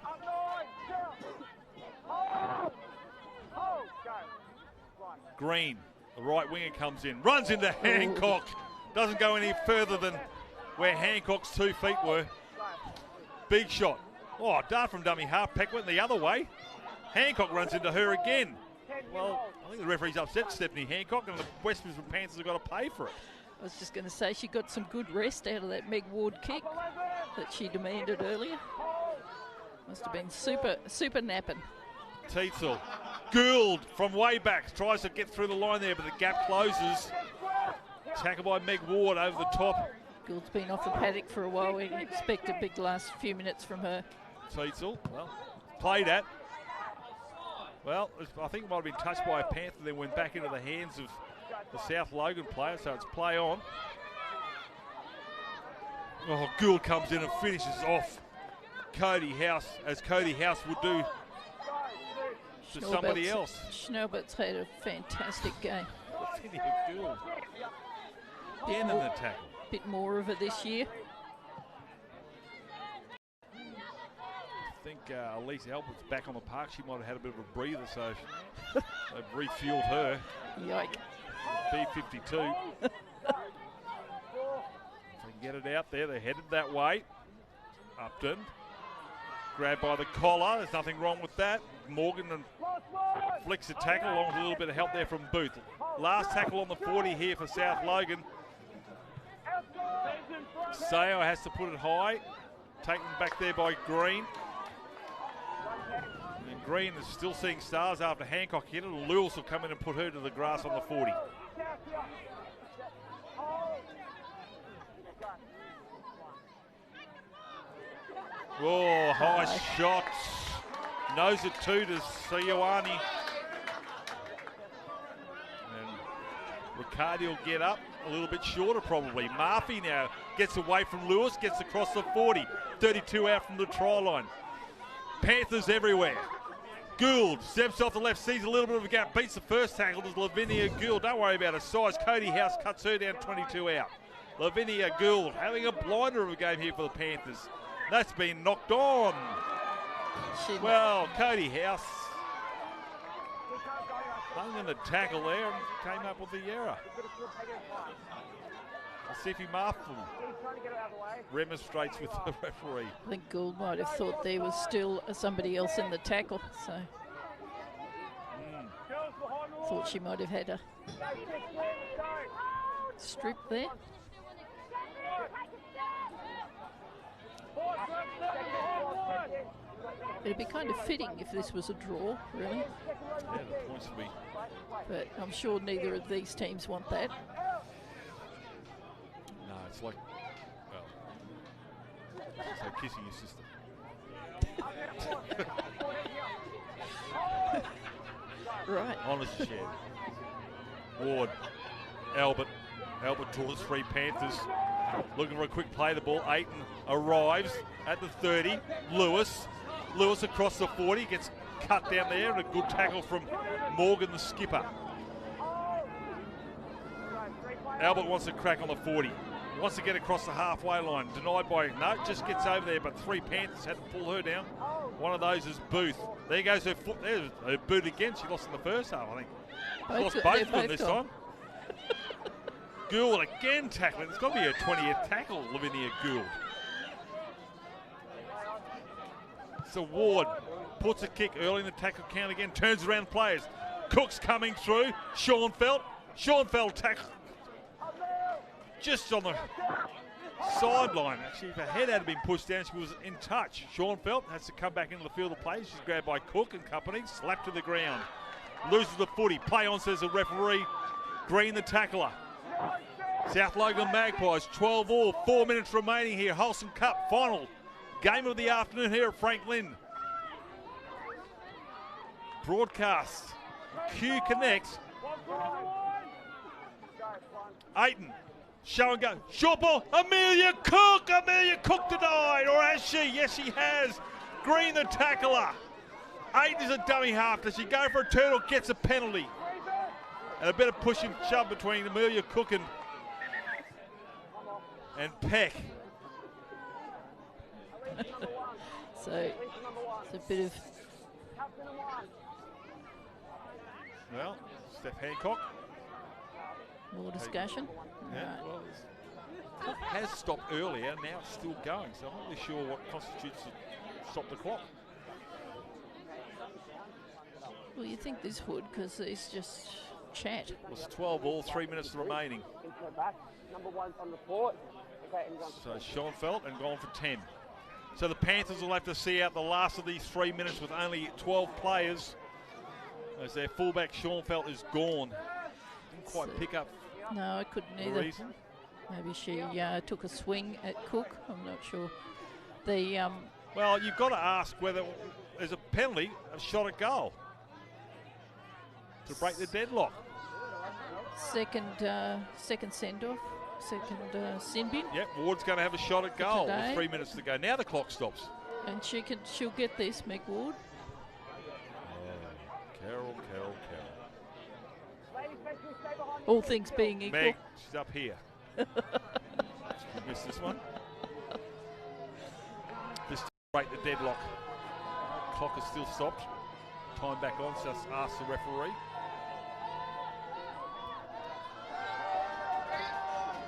Green, the right winger, comes in, runs into Hancock. Doesn't go any further than where Hancock's 2 feet were. Big shot. Oh, dart from dummy half. Peck went the other way. Hancock runs into her again. Well, I think the referee's upset Stephanie Hancock, and the Westminster Panthers have got to pay for it. I was just going to say she got some good rest out of that Meg Ward kick that she demanded earlier. Must have been super napping. Tietzel, Gould from way back, tries to get through the line there, but the gap closes. Tackle by Meg Ward over the top. Gould's been off the paddock for a while. We expect a big last few minutes from her. Tietzel, well, played at. Well, I think it might have been touched by a Panther, then went back into the hands of the South Logan player, so it's play on. Oh, Gould comes in and finishes off Cody House, as Cody House would do to somebody else. Schnaubelt's had a fantastic game. Lavinia Gould. Again in the tackle. Bit more of it this year. I think Elise Albert's back on the park. She might have had a bit of a breather, so they've refueled her. Yike. B52. If they can get it out there, they're headed that way. Upton. Grabbed by the collar. There's nothing wrong with that. Morgan and flicks a tackle along with a little bit of help there from Booth. Last tackle on the 40 here for South Logan. Sayo has to put it high. Taken back there by Green. And Green is still seeing stars after Hancock hit it. Lewis will come in and put her to the grass on the 40. Oh, high shots. Knows it too to Sioane. And Riccardi will get up a little bit shorter probably. Murphy now gets away from Lewis, gets across the 40. 32 out from the try line. Panthers everywhere. Gould steps off the left, sees a little bit of a gap, beats the first tackle. There's Lavinia Gould. Don't worry about her size. Cody House cuts her down 22 out. Lavinia Gould having a blinder of a game here for the Panthers. That's been knocked on. Well, Cody House hung in the tackle there and came up with the error. Sifi Marfum remonstrates with the referee. I think Gould might have thought there was still somebody else in the tackle, so thought she might have had a strip there. It'd be kind of fitting if this was a draw, really. Yeah, the points would be. But I'm sure neither of these teams want that. No, it's like, well, it's like kissing your sister. Right. Honest shed. Ward, Albert towards three Panthers. Looking for a quick play the ball. Ayton arrives at the 30. Lewis across the 40. Gets cut down there and a good tackle from Morgan, the skipper. Albert wants to crack on the 40. Wants to get across the halfway line. Denied by, no, just gets over there, but three Panthers had to pull her down. One of those is Booth. There goes her foot. There's her boot again. She lost in the first half, I think. She lost both of them this time. Gould again tackling. It's got to be her 20th tackle, Lavinia Gould. So Ward puts a kick early in the tackle count again, turns around the players. Cook's coming through. Schoenfeld tackle. Just on the sideline. Actually, if her head had been pushed down, she was in touch. Schoenfeld has to come back into the field of play. She's grabbed by Cook and company, slapped to the ground. Loses the footy. Play on, says the referee. Green the tackler. South Logan Magpies, 12 all, 4 minutes remaining here. Holcim Cup final game of the afternoon here at Franklin. Broadcast. Q Connect. Ayton. Show and go. Short ball. Amelia Cook denied. Or has she? Yes, she has. Green the tackler. Ayton is a dummy half. Does she go for a turn or gets a penalty? And a bit of push and shove between Amelia Cook and Peck. So it's a bit of. Well, Steph Hancock. More discussion. Yeah, Right. well, it has stopped earlier, now it's still going, so I'm not really sure what constitutes to stop the clock. Well, you think this would, because it's just chat. Well, it's 12 all, 3 minutes remaining. So Schoenfeld and gone for 10. So the Panthers will have to see out the last of these 3 minutes with only 12 players, as their fullback Schoenfeld is gone. Didn't quite pick up. No, I couldn't the either. reason. Maybe she took a swing at Cook. I'm not sure. The Well, you've got to ask whether there's a penalty, a shot at goal to break the deadlock. second send-off. sin bin. Yep, Ward's going to have a shot at goal with today. 3 minutes to go. Now the clock stops. And she'll get this, Meg Ward. Carol. All things being equal. Meg, she's up here. You missed this one. Just to break the deadlock. Clock is still stopped. Time back on, so just ask the referee.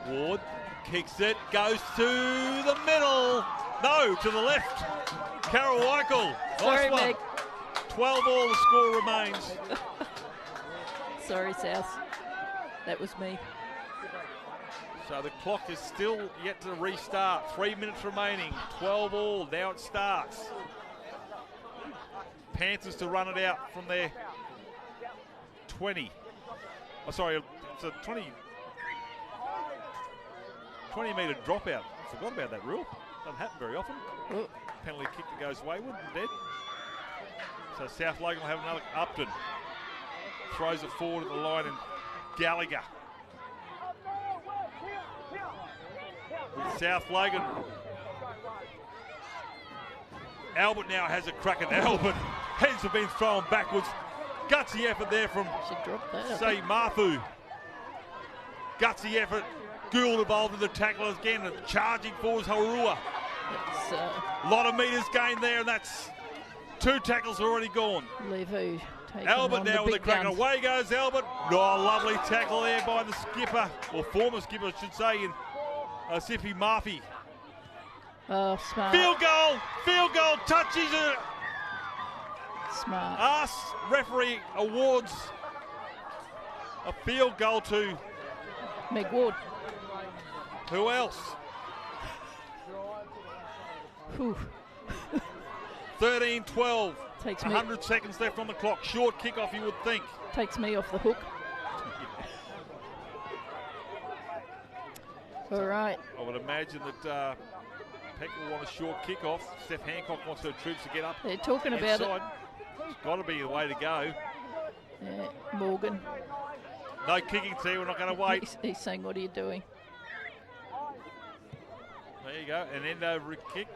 Ward kicks it, goes to the middle. No, to the left. Carol Weichel. Sorry, Nice one. Meg. 12 all, the score remains. Sorry, South. That was me. So the clock is still yet to restart. 3 minutes remaining. 12 all. Now it starts. Panthers to run it out from their 20. Oh, sorry, it's a 20-metre dropout. I forgot about that rule. Doesn't happen very often. Oh. Penalty kick that goes wayward and dead. So South Logan will have another. Upton throws it forward at the line, and Gallagher. With South Logan. Albert now has a crack at Albert. Heads have been thrown backwards. Gutsy effort there from She dropped that. Say Marfu. Gutsy effort. Gould involved in the tackle again, and charging forwards Haurua. It's A lot of metres gained there, and that's 2 tackles already gone. Levu taking Albert on now the with a big crack. guns. Away goes Albert. Oh, lovely tackle there by the skipper, or former skipper, I should say, in Sippy Murphy. Oh, smart. Field goal, touches it. Smart. Us referee awards a field goal to Meg Ward. who else? Whew. 13-12. Takes me 100 seconds left on the clock. Short kickoff, you would think. takes me off the hook. All right. I would imagine that Peck will want a short kickoff. Steph Hancock wants her troops to get up They're talking about inside. It's got to be the way to go. it. Yeah, Morgan. No kicking, T. We're not going to wait. He's saying, what are you doing? There you go. An end over kick.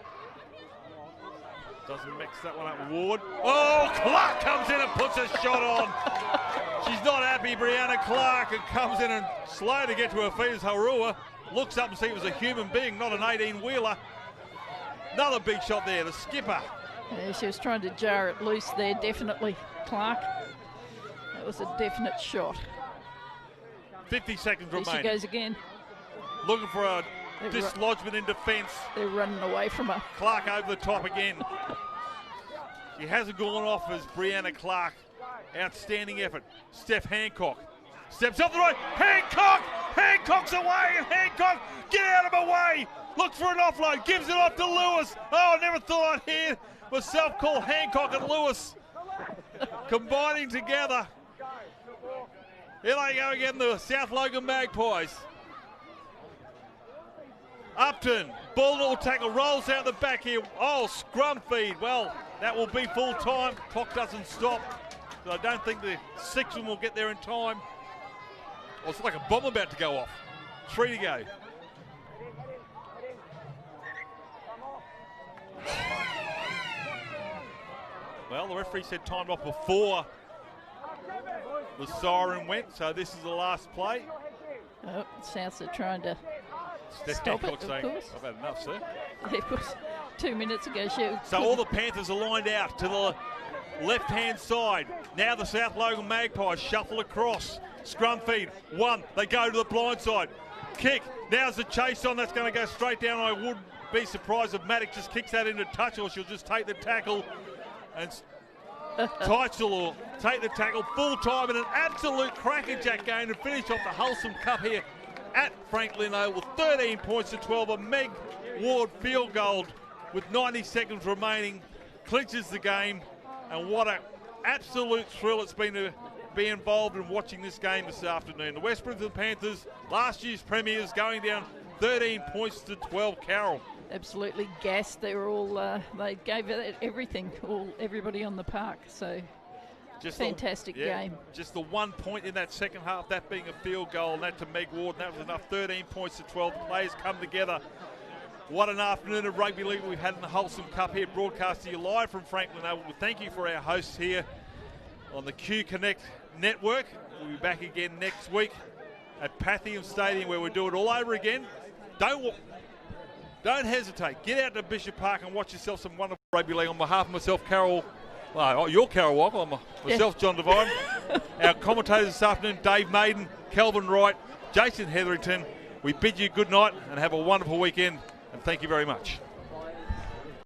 Doesn't mix that one up. Ward. Oh, Clark comes in and puts a shot on. She's not happy, Brianna Clark, and comes in and slow to get to her feet as Haurua looks up and sees it was a human being, not an 18-wheeler. Another big shot there, the skipper. Yeah, she was trying to jar it loose there, definitely, Clark. That was a definite shot. 50 seconds There she remaining. goes again. Looking for a They're dislodgement in defence. They're running away from her. Clark over the top again. She hasn't gone off as Brianna Clark. Outstanding effort. Steph Hancock steps up the right. Hancock! Hancock's away, and Hancock, get out of my way! Looks for an offload, gives it off to Lewis. Oh, I never thought I'd hear myself call Hancock and Lewis combining together. Here they go again, the South Logan Magpies. Upton, ball little tackle, rolls out the back here. Oh, scrum feed. Well, that will be full time. Clock doesn't stop. So I don't think the sixth will get there in time. Oh, it's like a bomb about to go off. 3 to go. Well, the referee said timed off before the siren went, so this is the last play. Oh, Souths are trying to Steph stop it, Hancock of saying, course. I've had enough, sir. It was 2 minutes ago. So all the Panthers are lined out to the left-hand side. Now the South Logan Magpies shuffle across. Scrum feed, 1. They go to the blind side. Kick. Now's the chase on. That's going to go straight down. I wouldn't be surprised if Maddox just kicks that into touch, or she'll just take the tackle. And Teitzel will take the tackle full time in an absolute crackerjack game to finish off the Holcim Cup here at Franklin Oval. 13 points to 12. A Meg Ward field goal with 90 seconds remaining clinches the game. And what an absolute thrill it's been to be involved in watching this game this afternoon. The West Brisbane Panthers, last year's premiers, going down 13 points to 12. Carol. Absolutely gassed. They were all, they gave it everything, everybody on the park. So Fantastic game. Just the 1 point in that second half, that being a field goal, and that to Meg Ward, and that was enough. 13 points to 12. The players come together. What an afternoon of rugby league we've had in the Holcim Cup here, broadcast to you live from Franklin Oval. Thank you for our hosts here on the Q Connect network. We'll be back again next week at Pantheon Stadium, where we'll do it all over again. Don't hesitate. Get out to Bishop Park and watch yourself some wonderful rugby league. On behalf of myself, you're Carol Walker, myself, John Devine. Our commentators this afternoon, Dave Maiden, Kelvin Wright, Jason Hetherington. We bid you good night and have a wonderful weekend, and thank you very much.